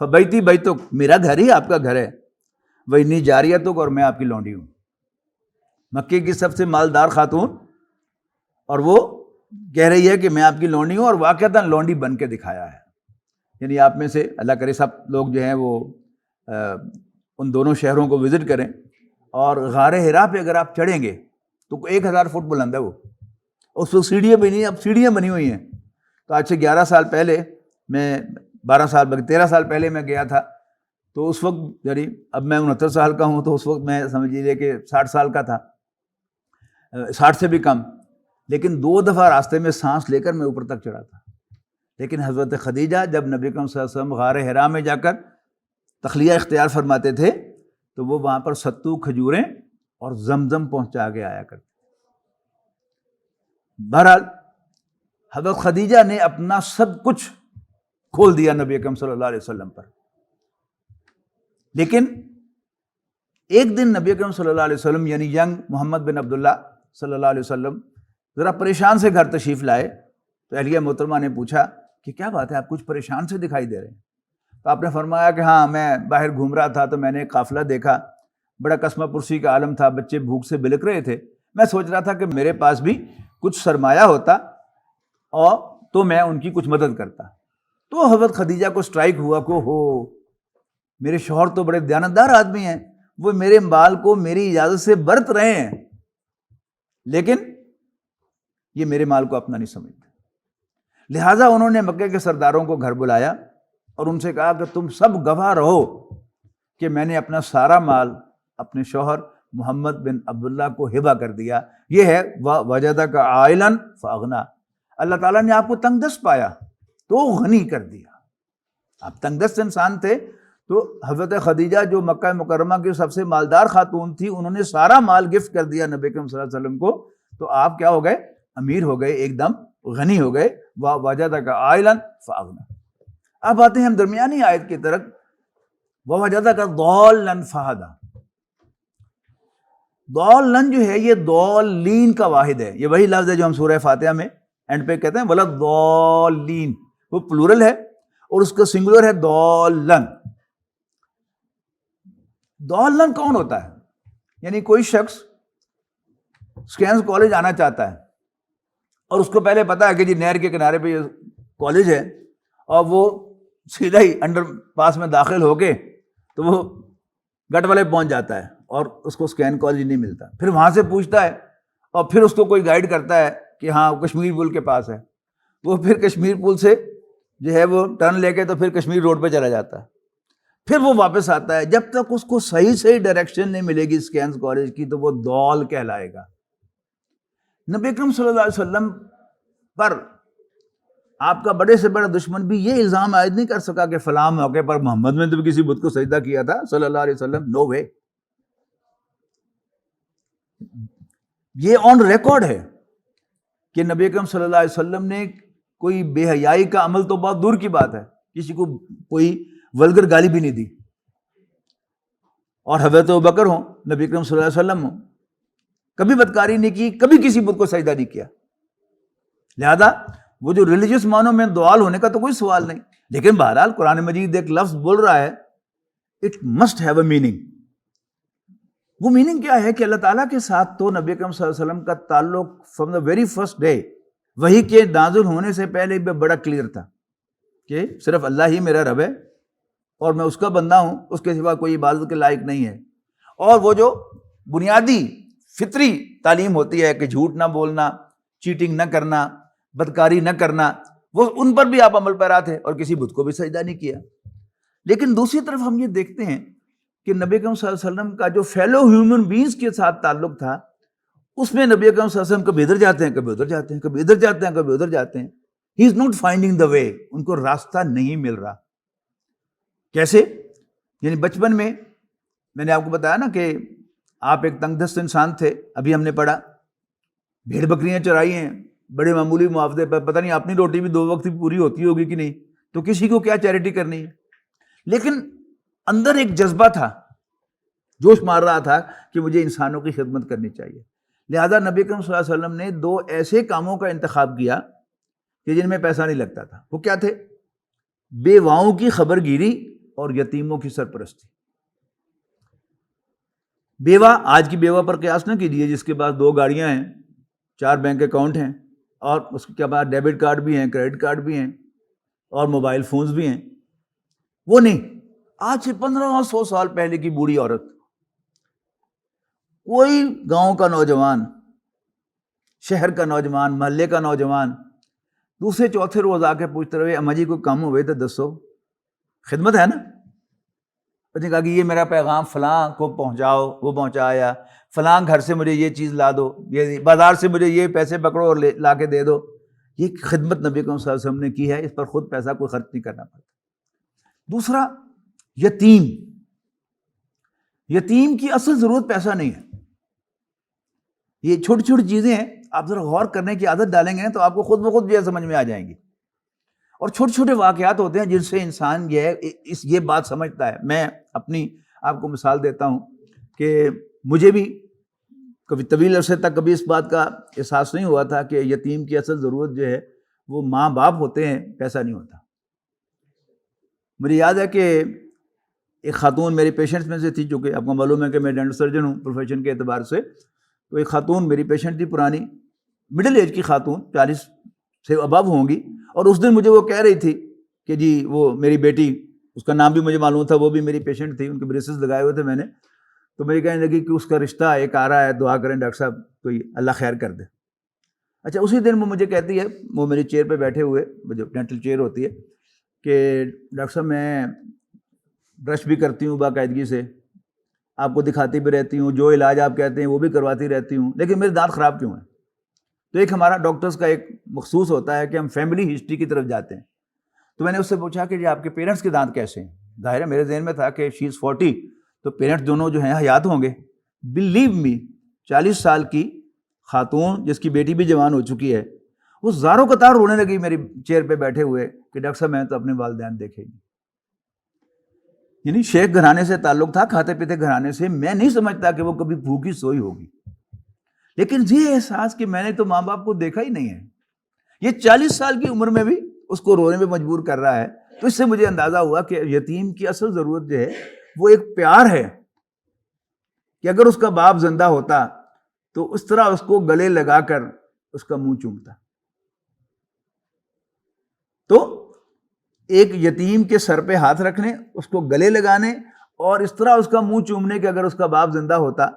فبیتی بیتک میرا گھر ہی آپ کا گھر ہے، وانی جاریتک اور میں آپ کی لونڈی ہوں، مکے کی سب سے مالدار خاتون، اور وہ کہہ رہی ہے کہ میں آپ کی لونڈی ہوں، اور واقعتاً لونڈی بن کے دکھایا ہے۔ یعنی آپ میں سے اللہ کرے سب لوگ جو ہیں وہ ان دونوں شہروں کو وزٹ کریں، اور غار حرا پہ اگر آپ چڑھیں گے تو 1000 فٹ بلند ہے وہ، اس وقت سیڑھیاں بھی نہیں، اب سیڑھیاں بنی ہوئی ہیں۔ تو آج سے 11 سال پہلے میں 12 سال 13 سال پہلے میں گیا تھا، تو اس وقت یعنی اب میں 69 سال کا ہوں، تو اس وقت میں سمجھ لیجیے کہ 60 سال کا تھا، 60 سے بھی کم، لیکن 2 دفعہ راستے میں سانس لے کر میں اوپر تک چڑھا تھا۔ لیکن حضرت خدیجہ جب نبی اکرم صلی اللہ علیہ وسلم غار حرا میں جا کر تخلیہ اختیار فرماتے تھے تو وہ وہاں پر ستو، کھجوریں اور زمزم پہنچا کے آیا کرتے۔ بہرحال حضرت خدیجہ نے اپنا سب کچھ کھول دیا نبی اکرم صلی اللہ علیہ وسلم پر، لیکن ایک دن نبی اکرم صلی اللہ علیہ وسلم یعنی ینگ محمد بن عبداللہ صلی اللہ علیہ وسلم ذرا پریشان سے گھر تشریف لائے، تو اہلیہ محترمہ نے پوچھا کہ کیا بات ہے، آپ کچھ پریشان سے دکھائی دے رہے ہیں؟ تو آپ نے فرمایا کہ ہاں، میں باہر گھوم رہا تھا تو میں نے ایک قافلہ دیکھا، بڑا قسمہ پرسی کا عالم تھا، بچے بھوک سے بلک رہے تھے، میں سوچ رہا تھا کہ میرے پاس بھی کچھ سرمایہ ہوتا اور تو میں ان کی کچھ مدد کرتا۔ تو حضرت خدیجہ کو سٹرائک ہوا کہ ہو، میرے شوہر تو بڑے دیانتدار آدمی ہیں، وہ میرے مال کو میری اجازت سے برت رہے ہیں، لیکن یہ میرے مال کو اپنا نہیں سمجھتے۔ لہٰذا انہوں نے مکے کے سرداروں کو گھر بلایا اور ان سے کہا کہ تم سب گواہ رہو کہ میں نے اپنا سارا مال اپنے شوہر محمد بن عبداللہ کو ہبہ کر دیا۔ یہ ہے وَوَجَدَكَ عَائِلًا فَأَغْنَىٰ، اللہ تعالیٰ نے آپ کو تنگ دست پایا تو غنی کر دیا۔ آپ تنگ دست انسان تھے، تو حضرت خدیجہ جو مکہ مکرمہ کی سب سے مالدار خاتون تھی، انہوں نے سارا مال گفٹ کر دیا نبی کریم صلی اللہ علیہ وسلم کو، تو آپ کیا ہو گئے؟ امیر ہو گئے، ایک دم غنی ہو گئے۔ وَوَجَدَكَ عَائِلًا فَأَغْنَىٰ۔ اب آتے ہیں ہم درمیانی آیت کی طرف، وَوَجَدَكَ ضَالًّا فَهَدَىٰ۔ ضالن جو ہے یہ ضالین کا واحد ہے، یہ وہی لفظ ہے جو ہم سورہ فاتحہ میں اینڈ پہ کہتے ہیں وَلَا الضَّالِّينَ، وہ پلورل ہے اور اس کا سنگولر ہے ضالن۔ ضالن کون ہوتا ہے؟ یعنی کوئی شخص اسکینز کالج آنا چاہتا ہے اور اس کو پہلے پتا ہے کہ جی نہر کے کنارے پہ یہ کالج ہے، اور وہ سیدھا ہی انڈر پاس میں داخل ہو کے تو وہ گٹ والے پہنچ جاتا ہے اور اس کو اسکین کالج نہیں ملتا، پھر وہاں سے پوچھتا ہے اور پھر اس کو کوئی گائیڈ کرتا ہے کہ ہاں کشمیر پل کے پاس ہے، وہ پھر کشمیر پل سے جو ہے وہ ٹرن لے کے تو پھر کشمیر روڈ پہ چلا جاتا ہے، پھر وہ واپس آتا ہے، جب تک اس کو صحیح ڈائریکشن نہیں ملے گی اسکینز کالج کی تو وہ ضال کہلائے گا۔ نبی اکرم صلی اللہ علیہ وسلم پر آپ کا بڑے سے بڑا دشمن بھی یہ الزام عائد نہیں کر سکا کہ فلاں موقع پر محمد نے تو کسی بت کو سجدہ کیا تھا صلی اللہ علیہ وسلم، نو وے۔ یہ آن ریکارڈ ہے کہ نبی اکرم صلی اللہ علیہ وسلم نے کوئی بے حیائی کا عمل تو بہت دور کی بات ہے، کسی کو کوئی ولگر گالی بھی نہیں دی، اور حضرت ابوبکر ہوں، نبی اکرم صلی اللہ علیہ وسلم ہوں، کبھی بدکاری نہیں کی، کبھی کسی بت کو سجدہ نہیں کیا۔ لہذا وہ جو ریلیجس معنوں میں ضال ہونے کا تو کوئی سوال نہیں، لیکن بہرحال قرآن مجید ایک لفظ بول رہا ہے، it must have a meaning. وہ میننگ کیا ہے کہ اللہ تعالیٰ کے ساتھ تو نبی اکرم صلی اللہ علیہ وسلم کا تعلق from the very first day, وہی کے نازل ہونے سے پہلے بھی بڑا کلیئر تھا کہ صرف اللہ ہی میرا رب ہے اور میں اس کا بندہ ہوں، اس کے سوا کوئی عبادت کے لائق نہیں ہے۔ اور وہ جو بنیادی فطری تعلیم ہوتی ہے کہ جھوٹ نہ بولنا، چیٹنگ نہ کرنا، بدکاری نہ کرنا، وہ ان پر بھی آپ عمل پیرا تھے اور کسی بت کو بھی سجدہ نہیں کیا۔ لیکن دوسری طرف ہم یہ دیکھتے ہیں کہ نبی اکرم صلی اللہ علیہ وسلم کا جو فیلو ہیومن بینگز کے ساتھ تعلق تھا، اس میں نبی اکرم صلی اللہ علیہ وسلم کبھی ادھر جاتے ہیں، کبھی ادھر جاتے ہیں، کبھی ادھر جاتے ہیں، کبھی ادھر جاتے ہیں۔ ہی از ناٹ فائنڈنگ دا وے، ان کو راستہ نہیں مل رہا۔ کیسے؟ یعنی بچپن میں نے آپ کو بتایا نا کہ آپ ایک تنگ دست انسان تھے، ابھی ہم نے پڑھا بھیڑ بکریاں چرائی ہیں بڑے معمولی معاوضے پر، پتہ نہیں اپنی روٹی بھی 2 وقت کی پوری ہوتی ہوگی کہ نہیں، تو کسی کو کیا چیریٹی کرنی ہے، لیکن اندر ایک جذبہ تھا، جوش مار رہا تھا کہ مجھے انسانوں کی خدمت کرنی چاہیے۔ لہذا نبی کریم صلی اللہ علیہ وسلم نے 2 ایسے کاموں کا انتخاب کیا کہ جن میں پیسہ نہیں لگتا تھا. وہ کیا تھے؟ بیواؤں کی خبر گیری اور یتیموں کی سرپرستی. بیوہ، آج کی بیوہ پر قیاس نہ کیجیے جس کے پاس 2 گاڑیاں ہیں، 4 بینک اکاؤنٹ ہیں اور اس کے بعد ڈیبٹ کارڈ بھی ہیں، کریڈٹ کارڈ بھی ہیں اور موبائل فونز بھی ہیں. وہ نہیں. آج سے 1500 سال پہلے کی بوڑھی عورت. کوئی گاؤں کا نوجوان، شہر کا نوجوان، محلے کا نوجوان دوسرے چوتھے روز آ کے پوچھتے رہے اماں جی کوئی کام ہوئے تو دسو. خدمت ہے نا. اس نے کہا کہ یہ میرا پیغام فلاں کو پہنچاؤ، وہ پہنچایا. فلاں گھر سے مجھے یہ چیز لا دو، یہ بازار سے مجھے یہ پیسے پکڑو اور لا کے دے دو. یہ خدمت نبی اکرم صلی اللہ علیہ وسلم نے کی ہے. اس پر خود پیسہ کوئی خرچ نہیں کرنا پڑتا. دوسرا، یتیم. یتیم کی اصل ضرورت پیسہ نہیں ہے. یہ چھوٹی چھوٹی چیزیں ہیں، آپ ذرا غور کرنے کی عادت ڈالیں گے تو آپ کو خود بخود یہ سمجھ میں آ جائیں گی. اور چھوٹے چھوٹے واقعات ہوتے ہیں جن سے انسان یہ بات سمجھتا ہے. میں اپنی آپ کو مثال دیتا ہوں کہ مجھے بھی کبھی طویل عرصے تک کبھی اس بات کا احساس نہیں ہوا تھا کہ یتیم کی اصل ضرورت جو ہے وہ ماں باپ ہوتے ہیں، پیسہ نہیں ہوتا. مجھے یاد ہے کہ ایک خاتون میری پیشنٹس میں سے تھی، چونکہ آپ کو معلوم ہے کہ میں ڈینٹل سرجن ہوں پروفیشن کے اعتبار سے. تو ایک خاتون میری پیشنٹ تھی، پرانی مڈل ایج کی خاتون، 40 سے ابو ہوں گی. اور اس دن مجھے وہ کہہ رہی تھی کہ جی وہ میری بیٹی، اس کا نام بھی مجھے معلوم تھا، وہ بھی میری پیشنٹ تھی، ان کے بریسز لگائے ہوئے تھے میں نے. تو مجھے کہنے لگی کہ اس کا رشتہ ایک آ رہا ہے، دعا کریں ڈاکٹر صاحب کوئی اللہ خیر کر دے. اچھا، اسی دن وہ مجھے کہتی ہے، وہ میری چیئر پہ بیٹھے ہوئے، جو ڈینٹل چیئر ہوتی ہے، کہ ڈاکٹر صاحب میں برش بھی کرتی ہوں باقاعدگی سے، آپ کو دکھاتی بھی رہتی ہوں، جو علاج آپ کہتے ہیں وہ بھی کرواتی رہتی ہوں، لیکن میرے دانت خراب کیوں ہیں؟ تو ایک ہمارا ڈاکٹرز کا ایک مخصوص ہوتا ہے کہ ہم فیملی ہسٹری کی طرف جاتے ہیں. تو میں نے اس سے پوچھا کہ جی آپ کے پیرنٹس کے دانت کیسے ہیں؟ ظاہر ہے میرے ذہن میں تھا کہ شی از 40، تو پیرنٹس دونوں جو ہیں حیات ہوں گے. بلیو می، 40 سال کی خاتون جس کی بیٹی بھی جوان ہو چکی ہے، وہ زاروں قطار رونے لگی میری چیئر پہ بیٹھے ہوئے کہ ڈاکٹر صاحب میں تو اپنے والدین دیکھے نہیں. یعنی شیخ گھرانے سے تعلق تھا، کھاتے پیتے گھرانے سے. میں نہیں سمجھتا کہ وہ کبھی بھوکی سوئی ہوگی، لیکن یہ احساس کہ میں نے تو ماں باپ کو دیکھا ہی نہیں ہے، یہ 40 سال کی عمر میں بھی اس کو رونے میں مجبور کر رہا ہے. تو اس سے مجھے اندازہ ہوا کہ یتیم کی اصل ضرورت جو ہے وہ ایک پیار ہے، کہ اگر اس کا باپ زندہ ہوتا تو اس طرح اس کو گلے لگا کر اس کا منہ چومتا. تو ایک یتیم کے سر پہ ہاتھ رکھنے، اس کو گلے لگانے اور اس طرح اس کا منہ چومنے کہ اگر اس کا باپ زندہ ہوتا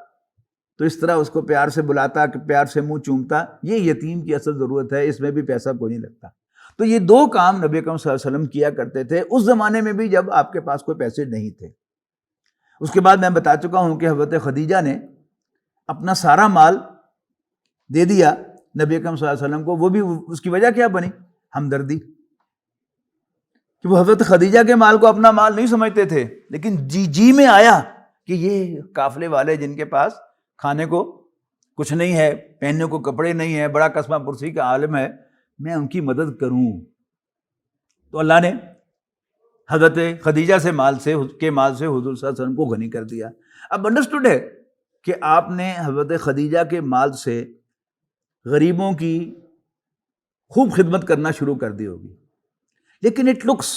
تو اس طرح اس کو پیار سے بلاتا، کہ پیار سے منہ چومتا. یہ یتیم کی اصل ضرورت ہے، اس میں بھی پیسہ کوئی نہیں لگتا. تو یہ 2 کام نبی اکرم صلی اللہ علیہ وسلم کیا کرتے تھے اس زمانے میں بھی جب آپ کے پاس کوئی پیسے نہیں تھے. اس کے بعد میں بتا چکا ہوں کہ حضرت خدیجہ نے اپنا سارا مال دے دیا نبی اکرم صلی اللہ علیہ وسلم کو. وہ بھی اس کی وجہ کیا بنی؟ ہمدردی. کہ وہ حضرت خدیجہ کے مال کو اپنا مال نہیں سمجھتے تھے، لیکن جی میں آیا کہ یہ قافلے والے جن کے پاس کھانے کو کچھ نہیں ہے، پہننے کو کپڑے نہیں ہے، بڑا قسمہ پرسی کا عالم ہے، میں ان کی مدد کروں. تو اللہ نے حضرت خدیجہ کے مال سے حضور صلی اللہ علیہ وسلم کو غنی کر دیا. اب انڈرسٹوڈ ہے کہ آپ نے حضرت خدیجہ کے مال سے غریبوں کی خوب خدمت کرنا شروع کر دی ہوگی، لیکن اٹ لکس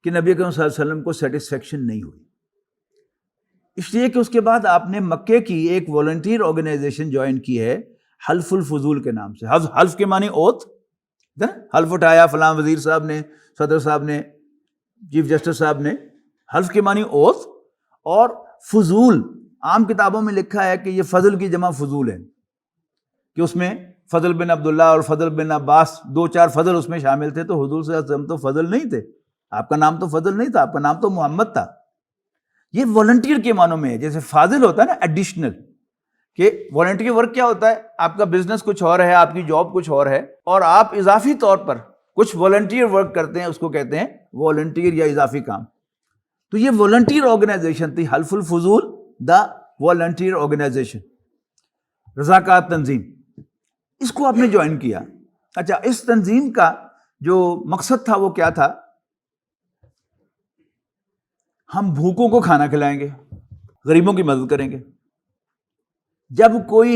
کہ نبی اکرم صلی اللہ علیہ وسلم کو سیٹسفیکشن نہیں ہوئی. اس لیے کہ اس کے بعد آپ نے مکے کی ایک والنٹیئر آرگنائزیشن جوائن کی ہے حلف الفضول کے نام سے. حلف کے معنی اوتھ، حلف اٹھایا فلاں وزیر صاحب نے، صدر صاحب نے، چیف جسٹس صاحب نے. حلف کے معنی اوتھ. اور فضول، عام کتابوں میں لکھا ہے کہ یہ فضل کی جمع فضول ہے، کہ اس میں فضل بن عبداللہ اور فضل بن عباس 2-4 فضل اس میں شامل تھے. تو حضور صلی اللہ علیہ وسلم تو فضل نہیں تھے، آپ کا نام تو فضل نہیں تھا، آپ کا نام تو محمد تھا. یہ والنٹیئر کے معنوں میں ہے. جیسے فاضل ہوتا ہے نا ایڈیشنل، کہ والنٹیئر ورک کیا ہوتا ہے؟ آپ کا بزنس کچھ اور ہے، آپ کی جاب کچھ اور ہے، اور آپ اضافی طور پر کچھ والنٹیئر ورک کرتے ہیں، اس کو کہتے ہیں والنٹیئر یا اضافی کام. تو یہ والنٹیئر آرگنائزیشن تھی حلف الفضول، دا والنٹیئر آرگنائزیشن، رضاکار تنظیم. اس کو آپ نے جوائن کیا. اچھا، اس تنظیم کا جو مقصد تھا وہ کیا تھا؟ ہم بھوکوں کو کھانا کھلائیں گے، غریبوں کی مدد کریں گے. جب کوئی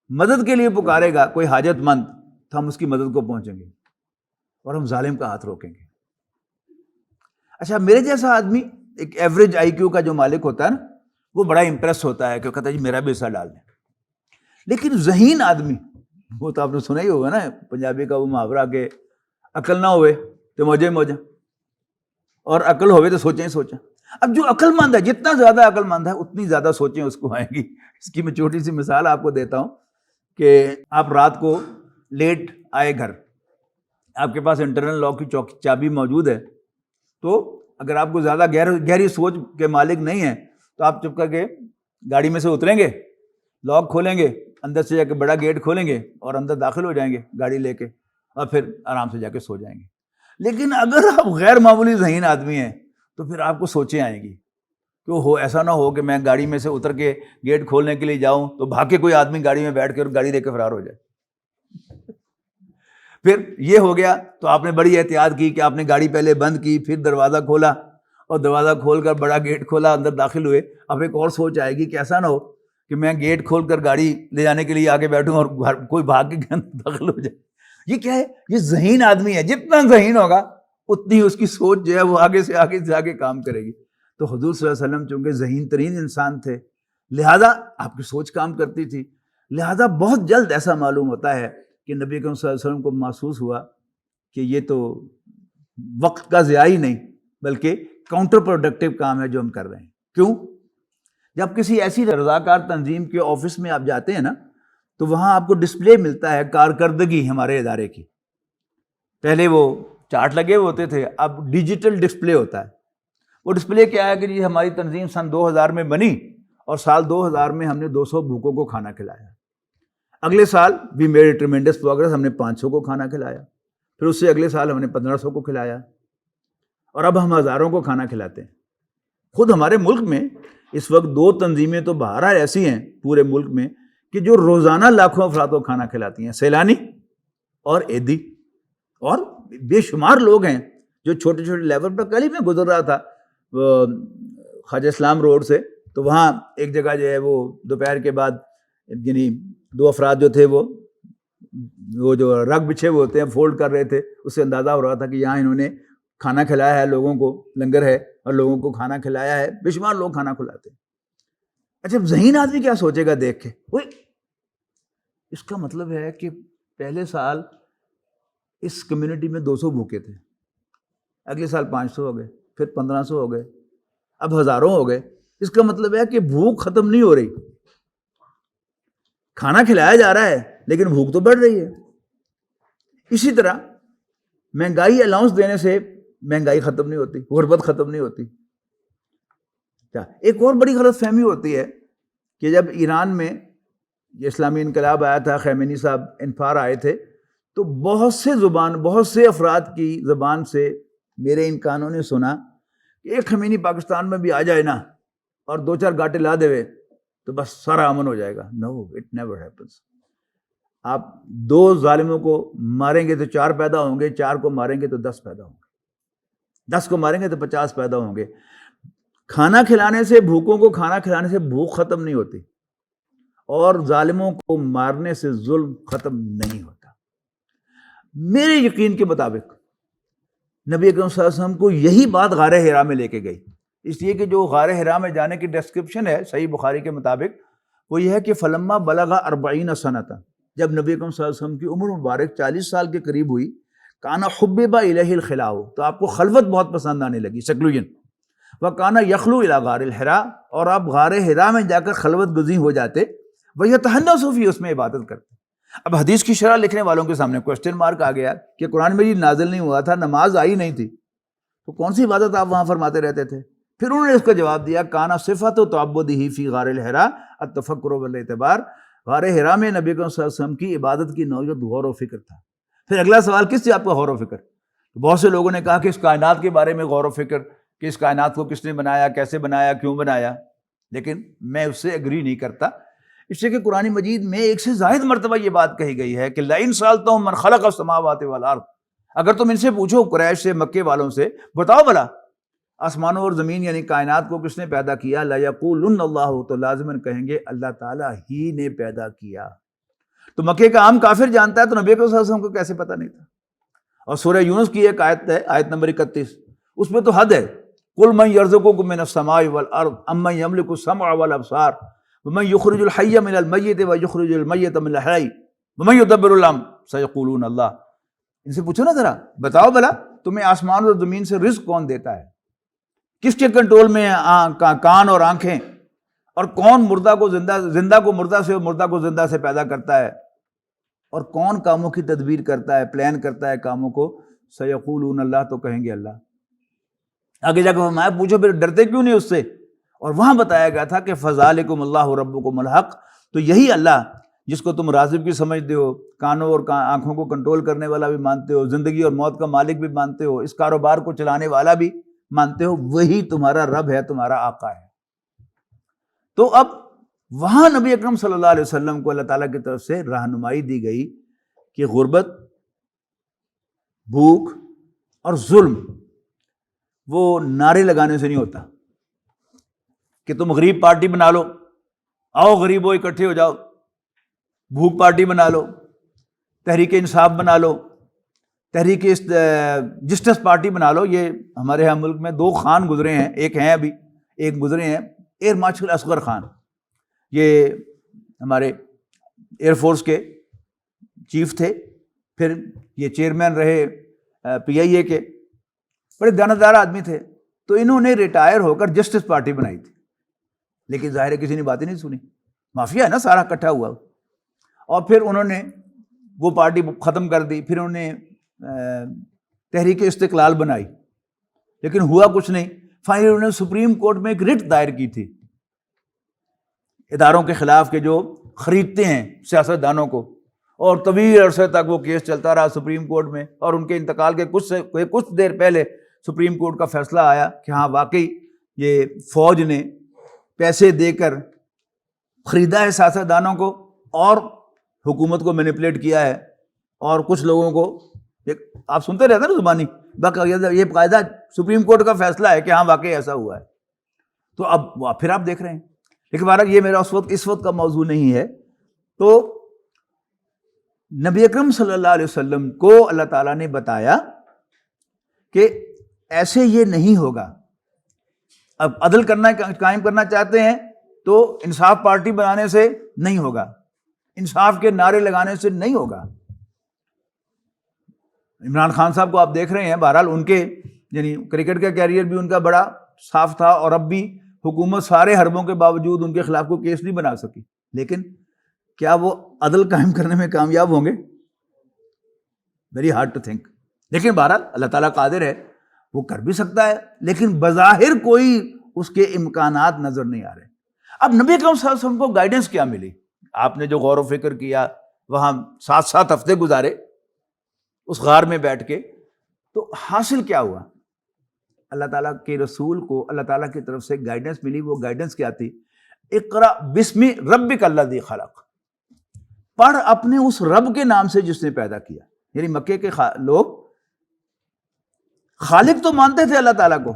مدد کے لیے پکارے گا، کوئی حاجت مند، تو ہم اس کی مدد کو پہنچیں گے اور ہم ظالم کا ہاتھ روکیں گے. اچھا میرے جیسا آدمی ایک ایوریج آئی کیو کا جو مالک ہوتا ہے نا, وہ بڑا امپریس ہوتا ہے کہ کہتا ہے جی میرا بھی حصہ ڈال دیں. لیکن ذہین آدمی, وہ تو آپ نے سنا ہی ہوگا نا پنجابی کا وہ محاورہ کہ عقل نہ ہوئے تو موجے موجہ, اور عقل ہوئے تو سوچیں ہی سوچیں. اب جو عقل مند ہے, جتنا زیادہ عقل مند ہے اتنی زیادہ سوچیں اس کو آئیں گی. اس کی میں چھوٹی سی مثال آپ کو دیتا ہوں کہ آپ رات کو لیٹ آئے گھر, آپ کے پاس انٹرنل لاک کی چابی موجود ہے, تو اگر آپ کو زیادہ گہری سوچ کے مالک نہیں ہے تو آپ چپ کر کے گاڑی میں سے اتریں گے, لاک کھولیں گے, اندر سے جا کے بڑا گیٹ کھولیں گے اور اندر داخل ہو جائیں گے گاڑی لے کے, اور پھر آرام سے جا کے سو جائیں گے. لیکن اگر آپ غیر معمولی ذہین آدمی ہیں تو پھر آپ کو سوچیں آئیں گی کہ ایسا نہ ہو کہ میں گاڑی میں سے اتر کے گیٹ کھولنے کے لیے جاؤں تو بھاگ کے کوئی آدمی گاڑی میں بیٹھ کے اور گاڑی لے کے فرار ہو جائے. پھر یہ ہو گیا تو آپ نے بڑی احتیاط کی کہ آپ نے گاڑی پہلے بند کی, پھر دروازہ کھولا, اور دروازہ کھول کر بڑا گیٹ کھولا, اندر داخل ہوئے. اب ایک اور سوچ آئے گی کہ ایسا نہ ہو کہ میں گیٹ کھول کر گاڑی لے جانے کے لیے آگے بیٹھوں اور کوئی بھاگ کے داخل ہو جائے. یہ کیا ہے؟ یہ ذہین آدمی ہے, جتنا ذہین ہوگا اتنی اس کی سوچ جو ہے وہ آگے سے آگے کام کرے گی. تو حضور صلی اللہ علیہ وسلم چونکہ ذہین ترین انسان تھے, لہذا آپ کی سوچ کام کرتی تھی, لہذا بہت جلد ایسا معلوم ہوتا ہے کہ نبی اکرم صلی اللہ علیہ وسلم کو محسوس ہوا کہ یہ تو وقت کا ضیاع ہی نہیں بلکہ کاؤنٹر پروڈکٹیو کام ہے جو ہم کر رہے ہیں. کیوں؟ جب کسی ایسی رضاکار تنظیم کے آفس میں آپ جاتے ہیں نا, تو وہاں آپ کو ڈسپلے ملتا ہے کارکردگی ہمارے ادارے کی. پہلے وہ چارٹ لگے ہوتے تھے, اب ڈیجیٹل ڈسپلے ہوتا ہے. وہ ڈسپلے کیا ہے کہ جی ہماری تنظیم سن 2000 میں بنی اور سال 2000 میں ہم نے 200 بھوکوں کو کھانا کھلایا. اگلے سال وی میڈ ٹریمنڈس پروگرس, ہم نے 500 کو کھانا کھلایا. پھر اس سے اگلے سال ہم نے 1500 کو کھلایا, اور اب ہم ہزاروں کو کھانا کھلاتے ہیں. خود ہمارے ملک میں اس وقت 2 تنظیمیں تو بہرحال ایسی ہیں پورے ملک میں کہ جو روزانہ لاکھوں افراد کو کھانا کھلاتی ہیں, سیلانی اور عیدی. اور بے شمار لوگ ہیں جو چھوٹے چھوٹے لیول پر. کل ہی میں گزر رہا تھا خواجہ اسلام روڈ سے, تو وہاں ایک جگہ جو ہے وہ دوپہر کے بعد یعنی 2 افراد جو تھے وہ جو رگ بچھے ہوئے ہوتے ہیں فولڈ کر رہے تھے. اس سے اندازہ ہو رہا تھا کہ یہاں انہوں نے کھانا کھلایا ہے لوگوں کو, لنگر ہے اور لوگوں کو کھانا کھلایا ہے. بے شمار لوگ کھانا کھلاتے ہیں. اچھا ذہین آدمی کیا سوچے گا دیکھ کے, اس کا مطلب ہے کہ پہلے سال اس کمیونٹی میں 200 بھوکے تھے, اگلے سال 500 ہو گئے, پھر 1500 ہو گئے, اب ہزاروں ہو گئے. اس کا مطلب ہے کہ بھوک ختم نہیں ہو رہی. کھانا کھلایا جا رہا ہے لیکن بھوک تو بڑھ رہی ہے. اسی طرح مہنگائی الاؤنس دینے سے مہنگائی ختم نہیں ہوتی, غربت ختم نہیں ہوتی. ایک اور بڑی غلط فہمی ہوتی ہے کہ جب ایران میں یہ اسلامی انقلاب آیا تھا, خمینی صاحب انفار آئے تھے, تو بہت سے افراد کی زبان سے میرے ان کانوں نے سنا کہ ایک خمینی پاکستان میں بھی آ جائے نا اور 2-4 گاٹے لا دے تو بس سارا امن ہو جائے گا. نو, اٹ نیور ہیپنس. آپ 2 ظالموں کو ماریں گے تو 4 پیدا ہوں گے, 4 کو ماریں گے تو 10 پیدا ہوں گے, 10 کو ماریں گے تو 50 پیدا ہوں گے. کھانا کھلانے سے, بھوکوں کو کھانا کھلانے سے بھوک ختم نہیں ہوتی, اور ظالموں کو مارنے سے ظلم ختم نہیں ہوتا. میرے یقین کے مطابق نبی اکرم صلی اللہ علیہ وسلم کو یہی بات غار حرا میں لے کے گئی. اس لیے کہ جو غار حرا میں جانے کی ڈسکرپشن ہے صحیح بخاری کے مطابق وہ یہ ہے کہ فلما بلغ 40 سنۃ, جب نبی اکرم صلی اللہ علیہ وسلم کی عمر مبارک 40 سال کے قریب ہوئی, کانا حبب الیہ الخلاء, تو آپ کو خلوت بہت پسند آنے لگی, سیکلوژن. وکانا یخلو الی غار الحرا, اور آپ غار حرا میں جا کر خلوت گزین ہو جاتے, ویتحنث فی, اس میں عبادت کرتے. اب حدیث کی شرح لکھنے والوں کے سامنے کوسچن مارک آ گیا کہ قرآن مجید نازل نہیں ہوا تھا, نماز آئی نہیں تھی, تو کون سی عبادت آپ وہاں فرماتے رہتے تھے؟ پھر انہوں نے اس کا جواب دیا, کانا صفت تعبدہ فی غار الحرا التفکر والاعتبار. غار حرا میں نبی صلی اللہ علیہ وسلم کی عبادت کی نوعیت غور و فکر تھا. پھر اگلا سوال, کس سے آپ کا غور و فکر؟ بہت سے لوگوں نے کہا کہ اس کائنات کے بارے میں غور و فکر, کہ اس کائنات کو کس نے بنایا, کیسے بنایا, کیوں بنایا. لیکن میں اس سے ایگری نہیں کرتا, اس لیے کہ قرآن مجید میں 1 سے زائد مرتبہ یہ بات کہی گئی ہے کہ لئن سألتهم من خلق السماوات والارض, اگر تم ان سے پوچھو قریش سے, مکے والوں سے, بتاؤ بلا آسمانوں اور زمین یعنی کائنات کو کس نے پیدا کیا, لَيَقُولُنَّ اللَّهُ, تو لازماً کہیں گے اللہ تعالیٰ ہی نے پیدا کیا. تو مکے کا عام کافر جانتا ہے تو نبی صلی اللہ علیہ وسلم کو کیسے پتہ نہیں تھا؟ اور سورہ یونس کی ایک آیت ہے، آیت نمبر 31، اس میں تو حد ہے، قل من یرزقکم من السماء والارض امن یملک السمع والابصار ومن یخرج الحی من المیت ویخرج المیت من الحی ومن یدبر الامر سیقولون اللہ۔ ان سے پوچھو نا ذرا، بتاؤ بھلا تمہیں آسمان اور زمین سے رزق کون دیتا ہے، کس کے کنٹرول میں ہیں کان اور آنکھیں، اور کون مردہ کو زندہ کو مردہ سے اور مردہ کو زندہ سے پیدا کرتا ہے، اور کون کاموں کی تدبیر کرتا ہے، پلان کرتا ہے کاموں کو؟ سیقولون اللہ، تو کہیں گے اللہ۔ آگے جا کے فرمایا پوچھو پھر ڈرتے کیوں نہیں اس سے؟ اور وہاں بتایا گیا تھا کہ فذالکم اللہ ربکم الحق، تو یہی اللہ جس کو تم رازق بھی سمجھتے ہو، کانوں اور آنکھوں کو کنٹرول کرنے والا بھی مانتے ہو، زندگی اور موت کا مالک بھی مانتے ہو، اس کاروبار کو چلانے والا بھی مانتے ہو، وہی تمہارا رب ہے، تمہارا آقا ہے۔ تو اب وہاں نبی اکرم صلی اللہ علیہ وسلم کو اللہ تعالیٰ کی طرف سے رہنمائی دی گئی کہ غربت، بھوک اور ظلم وہ نعرے لگانے سے نہیں ہوتا کہ تم غریب پارٹی بنا لو، آؤ غریبوں اکٹھے ہو جاؤ، بھوک پارٹی بنا لو، تحریک انصاف بنا لو، تحریک جسٹس پارٹی بنا لو۔ یہ ہمارے ہاں ملک میں 2 خان گزرے ہیں، ایک ہیں ابھی، ایک گزرے ہیں، ایئر مارشل اصغر خان، یہ ہمارے ایئر فورس کے چیف تھے، پھر یہ چیئرمین رہے PIA کے، بڑے دیانتدار آدمی تھے۔ تو انہوں نے ریٹائر ہو کر جسٹس پارٹی بنائی تھی، لیکن ظاہر ہے کسی نے بات ہی نہیں سنی، مافیا ہے نا سارا اکٹھا ہوا، اور پھر انہوں نے وہ پارٹی ختم کر دی، پھر انہوں نے تحریک استقلال بنائی، لیکن ہوا کچھ نہیں۔ فائنلی انہوں نے سپریم کورٹ میں ایک رٹ دائر کی تھی اداروں کے خلاف کہ جو خریدتے ہیں سیاست دانوں کو، اور طویل عرصے تک وہ کیس چلتا رہا سپریم کورٹ میں، اور ان کے انتقال کے کچھ دیر پہلے سپریم کورٹ کا فیصلہ آیا کہ ہاں واقعی یہ فوج نے پیسے دے کر خریدا ہے سیاست دانوں کو، اور حکومت کو مینیپولیٹ کیا ہے، اور کچھ لوگوں کو آپ سنتے رہتے نا زبانی، باقاعدہ یہ قاعدہ سپریم کورٹ کا فیصلہ ہے کہ ہاں واقعی ایسا ہوا ہے۔ تو اب پھر آپ دیکھ رہے ہیں، لیکن بہرحال یہ میرا اس وقت کا موضوع نہیں ہے۔ تو نبی اکرم صلی اللہ علیہ وسلم کو اللہ تعالیٰ نے بتایا کہ ایسے یہ نہیں ہوگا، اب عدل کرنا قائم کرنا چاہتے ہیں تو انصاف پارٹی بنانے سے نہیں ہوگا، انصاف کے نعرے لگانے سے نہیں ہوگا۔ عمران خان صاحب کو آپ دیکھ رہے ہیں، بہرحال ان کے یعنی کرکٹ کا کیریئر بھی ان کا بڑا صاف تھا، اور اب بھی حکومت سارے حربوں کے باوجود ان کے خلاف کوئی کیس نہیں بنا سکی، لیکن کیا وہ عدل قائم کرنے میں کامیاب ہوں گے؟ Very hard to think. لیکن بہرحال اللہ تعالیٰ قادر ہے، وہ کر بھی سکتا ہے، لیکن بظاہر کوئی اس کے امکانات نظر نہیں آ رہے۔ اب نبی اکرم صلی اللہ علیہ وسلم کو گائیڈنس کیا ملی؟ آپ نے جو غور و فکر کیا، وہاں 7 ہفتے گزارے اس غار میں بیٹھ کے، تو حاصل کیا ہوا؟ اللہ تعالیٰ کے رسول کو اللہ تعالیٰ کی طرف سے گائیڈنس ملی۔ وہ گائیڈنس کیا تھی؟ اقرأ بسم ربک الذی خلق، پڑھ اپنے اس رب کے نام سے جس نے پیدا کیا۔ یعنی مکے کے لوگ خالق تو مانتے تھے اللہ تعالیٰ کو،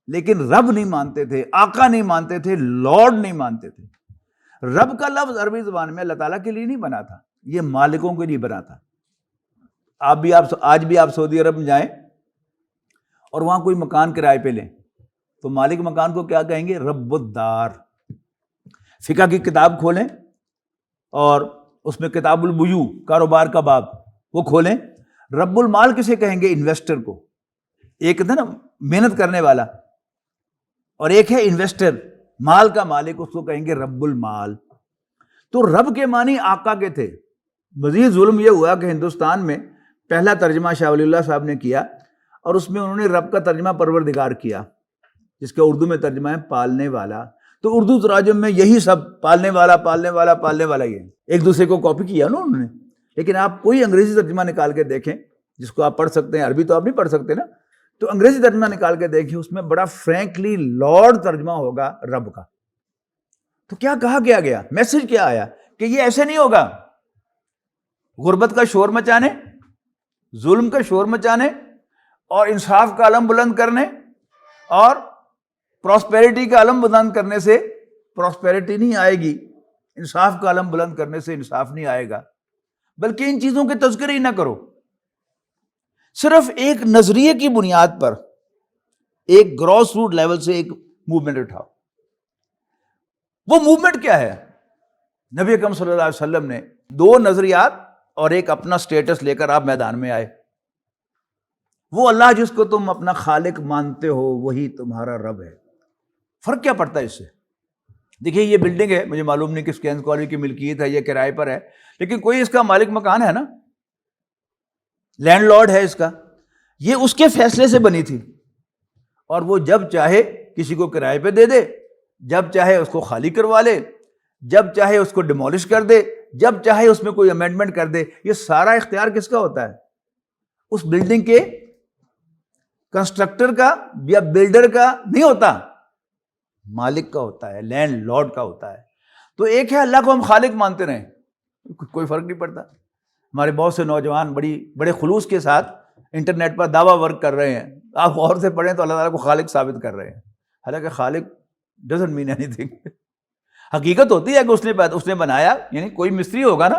لیکن رب نہیں مانتے تھے، آقا نہیں مانتے تھے، لارڈ نہیں مانتے تھے۔ رب کا لفظ عربی زبان میں اللہ تعالیٰ کے لیے نہیں بنا تھا، یہ مالکوں کے لیے بنا تھا۔ آج بھی آپ سعودی عرب میں جائیں اور وہاں کوئی مکان کرائے پہ لیں تو مالک مکان کو کیا کہیں گے؟ رب الدار۔ فقہ کی کتاب کھولیں اور اس میں کتاب البیوع، کاروبار کا باب، وہ کھولیں، رب المال کسے کہیں گے؟ انویسٹر کو۔ ایک تھا نا محنت کرنے والا، اور ایک ہے انویسٹر، مال کا مالک، اس کو کہیں گے رب المال۔ تو رب کے معنی آقا کے تھے۔ مزید ظلم یہ ہوا کہ ہندوستان میں پہلا ترجمہ شاہ ولی اللہ صاحب نے کیا، اور اس میں انہوں نے رب کا ترجمہ پروردگار کیا، جس کا اردو میں ترجمہ ہے پالنے والا۔ تو اردو تراجم میں یہی سب پالنے والا پالنے والا پالنے والا ہی ہے، ایک دوسرے کو کاپی کیا نا انہوں نے۔ لیکن آپ کوئی انگریزی ترجمہ نکال کے دیکھیں جس کو آپ پڑھ سکتے ہیں، عربی تو آپ نہیں پڑھ سکتے نا، تو انگریزی ترجمہ نکال کے دیکھیں، اس میں بڑا فرینکلی لارڈ ترجمہ ہوگا رب کا۔ تو کیا کہا گیا؟ میسج کیا آیا کہ یہ ایسے نہیں ہوگا۔ غربت کا شور مچانے، ظلم کا شور مچانے، اور انصاف کا علم بلند کرنے، اور پراسپیرٹی کا علم بلند کرنے سے پراسپیرٹی نہیں آئے گی، انصاف کا علم بلند کرنے سے انصاف نہیں آئے گا۔ بلکہ ان چیزوں کے تذکرے ہی نہ کرو، صرف ایک نظریے کی بنیاد پر ایک گراس روٹ لیول سے ایک موومنٹ اٹھاؤ۔ وہ موومنٹ کیا ہے؟ نبی اکرم صلی اللہ علیہ وسلم نے دو نظریات اور ایک اپنا سٹیٹس لے کر آپ میدان میں آئے۔ وہ اللہ جس کو تم اپنا خالق مانتے ہو وہی تمہارا رب ہے۔ فرق کیا پڑتا ہے اس سے؟ دیکھیے یہ بلڈنگ ہے، مجھے معلوم نہیں کس کینز کالج کی ملکیت ہے، یہ کرائے پر ہے، لیکن کوئی اس کا مالک مکان ہے نا، لینڈ لارڈ ہے اس کا، یہ اس کے فیصلے سے بنی تھی، اور وہ جب چاہے کسی کو کرائے پہ دے دے، جب چاہے اس کو خالی کروا لے، جب چاہے اس کو ڈیمولش کر دے، جب چاہے اس میں کوئی امینڈمنٹ کر دے۔ یہ سارا اختیار کس کا ہوتا ہے؟ اس بلڈنگ کے کنسٹرکٹر کا یا بلڈر کا نہیں ہوتا، مالک کا ہوتا ہے، لینڈ لارڈ کا ہوتا ہے۔ تو ایک ہے اللہ کو ہم خالق مانتے رہیں، کوئی فرق نہیں پڑتا۔ ہمارے بہت سے نوجوان بڑے خلوص کے ساتھ انٹرنیٹ پر دعویٰ ورک کر رہے ہیں، آپ غور سے پڑھیں تو اللہ تعالیٰ کو خالق ثابت کر رہے ہیں، حالانکہ خالق ڈزنٹ مین اینی تھنگ۔ حقیقت ہوتی ہے کہ اس نے بنایا، یعنی کوئی مستری ہوگا نا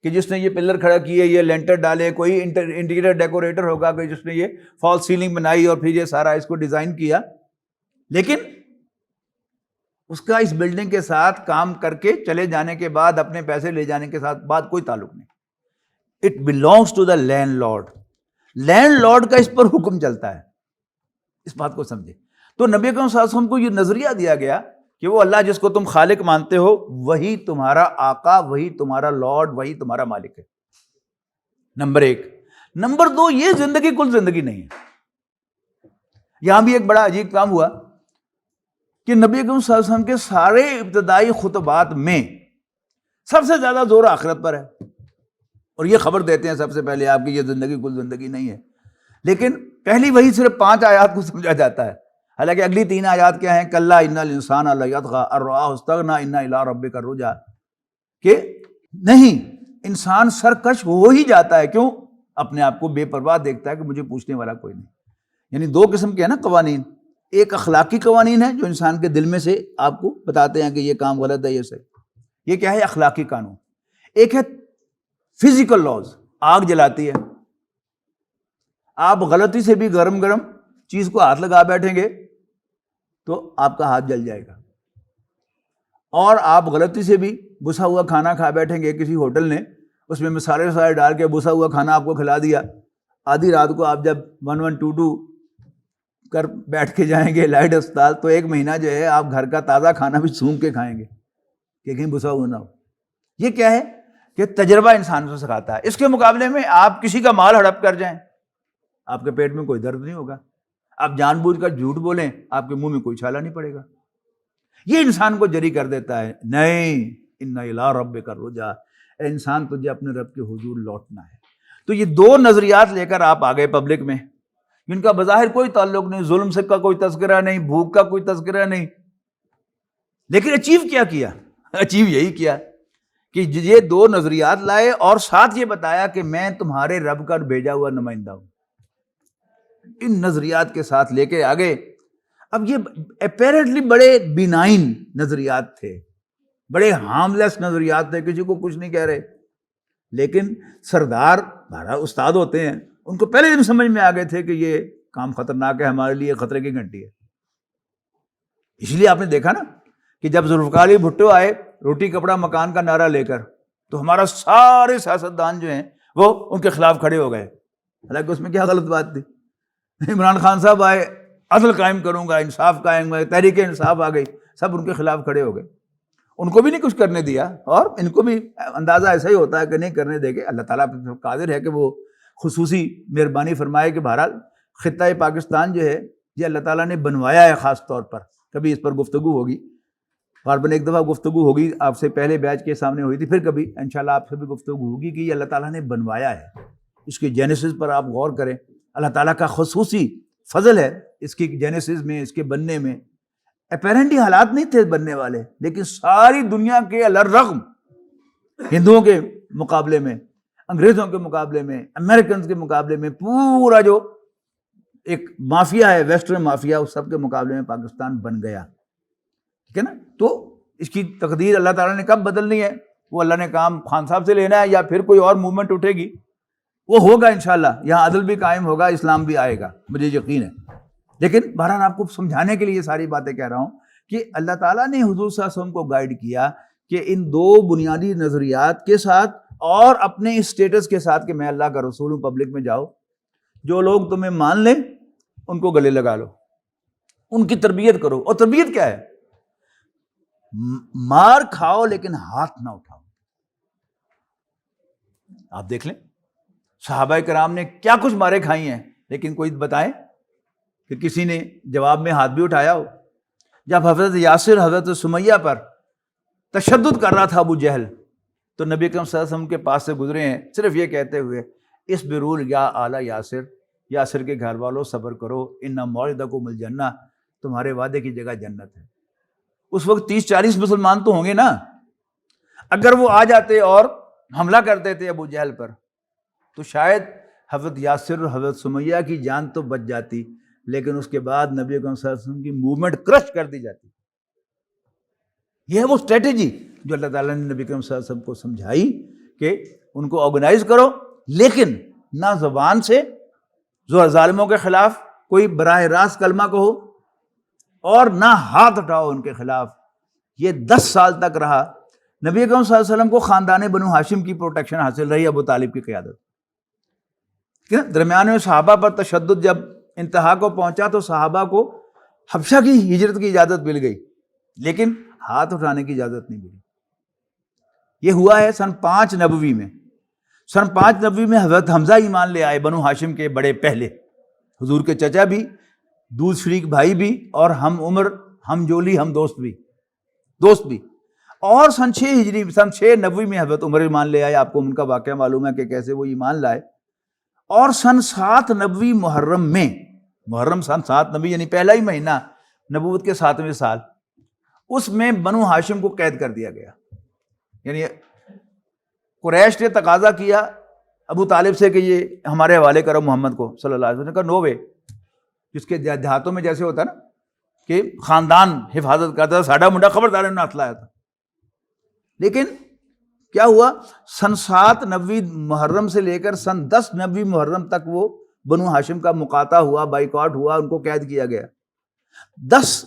کہ جس نے یہ پلر کھڑا کیے، یہ لینٹر ڈالے، کوئی انٹیریئر ڈیکوریٹر ہوگا کہ جس نے یہ فال سیلنگ بنائی اور پھر یہ سارا اس کو ڈیزائن کیا، لیکن اس کا اس بلڈنگ کے ساتھ کام کر کے چلے جانے کے بعد اپنے پیسے لے جانے کے ساتھ بات کوئی تعلق نہیں۔ It belongs to the landlord, landlord کا اس پر حکم چلتا ہے، اس بات کو سمجھے۔ تو نبی اکرم صلی اللہ علیہ وسلم کو یہ نظریہ دیا گیا کہ وہ اللہ جس کو تم خالق مانتے ہو وہی تمہارا آقا، وہی تمہارا لارڈ، وہی تمہارا مالک ہے، نمبر ایک۔ نمبر دو، یہ زندگی کل زندگی نہیں ہے۔ یہاں بھی ایک بڑا عجیب کام ہوا کہ نبی اکرم صلی اللہ علیہ وسلم کے سارے ابتدائی خطبات میں سب سے زیادہ زور آخرت پر ہے، اور یہ خبر دیتے ہیں سب سے پہلے آپ کی یہ زندگی کل زندگی نہیں ہے، لیکن پہلی وہی صرف 5 آیات کو سمجھا جاتا ہے، حالانکہ اگلی 3 آیات کیا ہیں؟ کلا ان الانسان لیطغی ان رآہ استغنی ان الی ربک الرجعی، کہ نہیں، انسان سرکش ہو ہی جاتا ہے، کیوں؟ اپنے آپ کو بے پرواہ دیکھتا ہے کہ مجھے پوچھنے والا کوئی نہیں۔ یعنی دو قسم کے ہیں نا قوانین، ایک اخلاقی قوانین ہے جو انسان کے دل میں سے آپ کو بتاتے ہیں کہ یہ کام غلط ہے، یہ صحیح، یہ کیا ہے؟ اخلاقی قانون۔ ایک ہے فزیکل لاز، آگ جلاتی ہے، آپ غلطی سے بھی گرم چیز کو ہاتھ لگا بیٹھیں گے تو آپ کا ہاتھ جل جائے گا، اور آپ غلطی سے بھی بسا ہوا کھانا کھا بیٹھیں گے، کسی ہوٹل نے اس میں مسالے وسالے ڈال کے بسا ہوا کھانا آپ کو کھلا دیا، آدھی رات کو آپ جب 1122 کر بیٹھ کے جائیں گے لائٹ اسپتال، تو 1 مہینہ جو ہے آپ گھر کا تازہ کھانا بھی سونگھ کے کھائیں گے کہ کہیں بسا ہوا نہ ہو۔ یہ کیا ہے کہ تجربہ انسان کو سکھاتا ہے۔ اس کے مقابلے میں آپ کسی کا مال ہڑپ کر جائیں، آپ کے پیٹ میں کوئی درد نہیں ہوگا، آپ جان بوجھ کر جھوٹ بولیں، آپ کے منہ میں کوئی چھالا نہیں پڑے گا۔ یہ انسان کو جری کر دیتا ہے، نہیں، ان الی ربک الرجعی، اے انسان تجھے اپنے رب کے حضور لوٹنا ہے۔ تو یہ 2 نظریات لے کر آپ آ گئے پبلک میں، جن کا بظاہر کوئی تعلق نہیں، ظلم سے کا کوئی تذکرہ نہیں، بھوک کا کوئی تذکرہ نہیں، لیکن اچیو کیا کیا؟ اچیو یہی کیا کہ یہ 2 نظریات لائے اور ساتھ یہ بتایا کہ میں تمہارے رب کا بھیجا ہوا نمائندہ ہوں۔ ان نظریات کے ساتھ لے کے آگے، اب یہ اپیرنٹلی بڑے بینائن نظریات تھے، بڑے ہارملیس نظریات تھے، کسی کو کچھ نہیں کہہ رہے، لیکن سردار بہرحال استاد ہوتے ہیں، ان کو پہلے دن سمجھ میں آ گئے تھے کہ یہ کام خطرناک ہے، ہمارے لیے خطرے کی گھنٹی ہے۔ اس لیے آپ نے دیکھا نا کہ جب ذوالفقار علی بھٹو آئے روٹی کپڑا مکان کا نعرہ لے کر، تو ہمارا سارے سیاستدان جو ہیں وہ ان کے خلاف کھڑے ہو گئے، حالانکہ اس میں کیا غلط بات تھی؟ عمران خان صاحب آئے، عدل قائم کروں گا، انصاف قائم کروں گا، تحریک انصاف آ گئی، سب ان کے خلاف کھڑے ہو گئے، ان کو بھی نہیں کچھ کرنے دیا، اور ان کو بھی اندازہ ایسا ہی ہوتا ہے کہ نہیں کرنے دے گے۔ اللہ تعالیٰ قادر ہے کہ وہ خصوصی مہربانی فرمائے کہ بہرحال خطہ پاکستان جو ہے یہ اللہ تعالیٰ نے بنوایا ہے، خاص طور پر کبھی اس پر گفتگو ہوگی، غالباً ایک دفعہ گفتگو ہوگی آپ سے پہلے بیچ کے سامنے ہوئی تھی، پھر کبھی انشاءاللہ آپ سے بھی گفتگو ہوگی کہ یہ اللہ تعالیٰ نے بنوایا ہے۔ اس کے جینیسس پر آپ غور کریں، اللہ تعالیٰ کا خصوصی فضل ہے اس کی جینیسس میں، اس کے بننے میں۔ اپیرنٹلی حالات نہیں تھے بننے والے، لیکن ساری دنیا کے الرغم ہندوؤں کے مقابلے میں، انگریزوں کے مقابلے میں، امریکنز کے مقابلے میں، پورا جو ایک مافیا ہے ویسٹرن مافیا، اس سب کے مقابلے میں پاکستان بن گیا، ٹھیک ہے نا۔ تو اس کی تقدیر اللہ تعالیٰ نے کب بدلنی ہے؟ وہ اللہ نے کام خان صاحب سے لینا ہے یا پھر کوئی اور موومنٹ اٹھے گی، وہ ہوگا انشاءاللہ، یہاں عدل بھی قائم ہوگا، اسلام بھی آئے گا، مجھے یقین ہے۔ لیکن بہرحال آپ کو سمجھانے کے لیے یہ ساری باتیں کہہ رہا ہوں کہ اللہ تعالیٰ نے حضور صلی اللہ علیہ وسلم کو گائیڈ کیا کہ ان دو بنیادی نظریات کے ساتھ اور اپنے اسٹیٹس کے ساتھ کہ میں اللہ کا رسول ہوں، پبلک میں جاؤ، جو لوگ تمہیں مان لیں ان کو گلے لگا لو، ان کی تربیت کرو۔ اور تربیت کیا ہے؟ مار کھاؤ لیکن ہاتھ نہ اٹھاؤ۔ آپ دیکھ لیں صحابہ کرام نے کیا کچھ مارے کھائی ہیں، لیکن کوئی بتائے کہ کسی نے جواب میں ہاتھ بھی اٹھایا ہو؟ جب حضرت یاسر حضرت سمیہ پر تشدد کر رہا تھا ابو جہل، تو نبی اکرم صلی اللہ علیہ وسلم کے پاس سے گزرے ہیں صرف یہ کہتے ہوئے، اصبروا یا آل یاسر، یاسر کے گھر والوں صبر کرو، ان موعدکم الجنہ، تمہارے وعدے کی جگہ جنت ہے۔ اس وقت 30-40 مسلمان تو ہوں گے نا، اگر وہ آ جاتے اور حملہ کرتے تھے ابو جہل پر تو شاید حضرت یاسر اور حضرت سمیہ کی جان تو بچ جاتی، لیکن اس کے بعد نبی اکرم صلی اللہ علیہ وسلم کی موومنٹ کرش کر دی جاتی۔ یہ ہے وہ اسٹریٹجی جو اللہ تعالیٰ نے نبی اکرم صلی اللہ علیہ وسلم کو سمجھائی کہ ان کو آرگنائز کرو، لیکن نہ زبان سے ظالموں کے خلاف کوئی براہ راست کلمہ کہو اور نہ ہاتھ اٹھاؤ ان کے خلاف۔ یہ 10 سال تک رہا۔ نبی اکرم صلی اللہ علیہ وسلم کو خاندان بنو ہاشم کی پروٹیکشن حاصل رہی، ابو طالب کی قیادت۔ درمیان میں صحابہ پر تشدد جب انتہا کو پہنچا تو صحابہ کو حبشہ کی ہجرت کی اجازت مل گئی، لیکن ہاتھ اٹھانے کی اجازت نہیں ملی۔ یہ ہوا ہے سن 5 نبوی میں۔ سن 5 نبوی میں حضرت حمزہ ایمان لے آئے، بنو ہاشم کے بڑے پہلے، حضور کے چچا بھی، دودھ شریک بھائی بھی، اور ہم عمر، ہم جولی، ہم دوست بھی۔ اور سن 6 ہجری، سن 6 نبوی میں حضرت عمر ایمان لے آئے، آپ کو ان کا واقعہ معلوم ہے کہ کیسے وہ ایمان لائے۔ اور سن 7 نبوی محرم میں، محرم سن 7 نبوی یعنی پہلا ہی مہینہ نبوت کے 7ویں سال، اس میں بنو ہاشم کو قید کر دیا گیا۔ یعنی قریش نے تقاضا کیا ابو طالب سے کہ یہ ہمارے حوالے کرو محمد کو صلی اللہ علیہ وسلم نے کہا نو وے۔ جس کے دیہاتوں میں جیسے ہوتا ہے نا کہ خاندان حفاظت کرتا تھا، ساڈا منڈا خبردار نے ہاتھ لایا تھا۔ لیکن کیا ہوا، سن 7 نبوی محرم سے لے کر سن 10 نبوی محرم تک وہ بنو ہاشم کا مقاطع ہوا، بائیکاٹ ہوا، ان کو قید کیا گیا۔ 10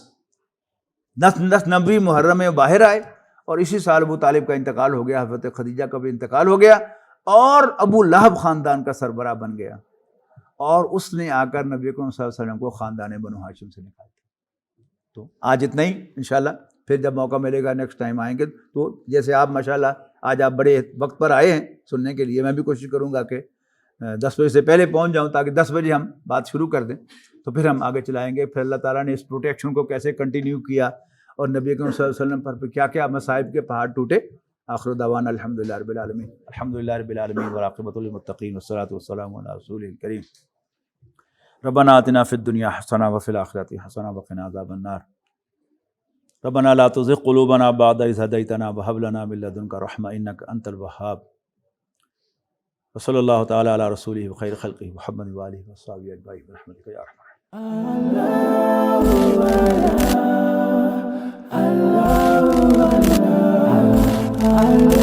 نبوی محرم میں باہر آئے، اور اسی سال ابو طالب کا انتقال ہو گیا، حضرت خدیجہ کا بھی انتقال ہو گیا، اور ابو لہب خاندان کا سربراہ بن گیا، اور اس نے آ کر نبی اکرم صلی اللہ علیہ وسلم کو خاندان بنو ہاشم سے نکال دیا۔ تو آج اتنا ہی، انشاءاللہ پھر جب موقع ملے گا نیکسٹ ٹائم آئیں گے۔ تو جیسے آپ ماشاءاللہ آج آپ بڑے وقت پر آئے ہیں سننے کے لیے، میں بھی کوشش کروں گا کہ 10 بجے سے پہلے پہنچ جاؤں تاکہ 10 بجے ہم بات شروع کر دیں، تو پھر ہم آگے چلائیں گے۔ پھر اللہ تعالیٰ نے اس پروٹیکشن کو کیسے کنٹینیو کیا، اور نبی اکرم صلی اللہ علیہ وسلم پر کیا کیا مصائب کے پہاڑ ٹوٹے۔ آخر دعوانا الحمدللہ رب العالمین، الحمدللہ رب العالمین والعاقبۃ للمتقین والصلاۃ والسلام علی رسول الکریم۔ ربنا آتنا فی الدنیا حسنہ وفی الآخرۃ حسنہ وقنا عذاب النار۔ ربنا لا تزغ قلوبنا بعد إذ هديتنا وهب لنا من لدنك رحمة إنك أنت الوهاب۔ وصلی اللہ تعالی علی رسولہ وخیر خلقہ محمد وآلہ وصحبہ اجمعین برحمتک یا ارحم الراحمین۔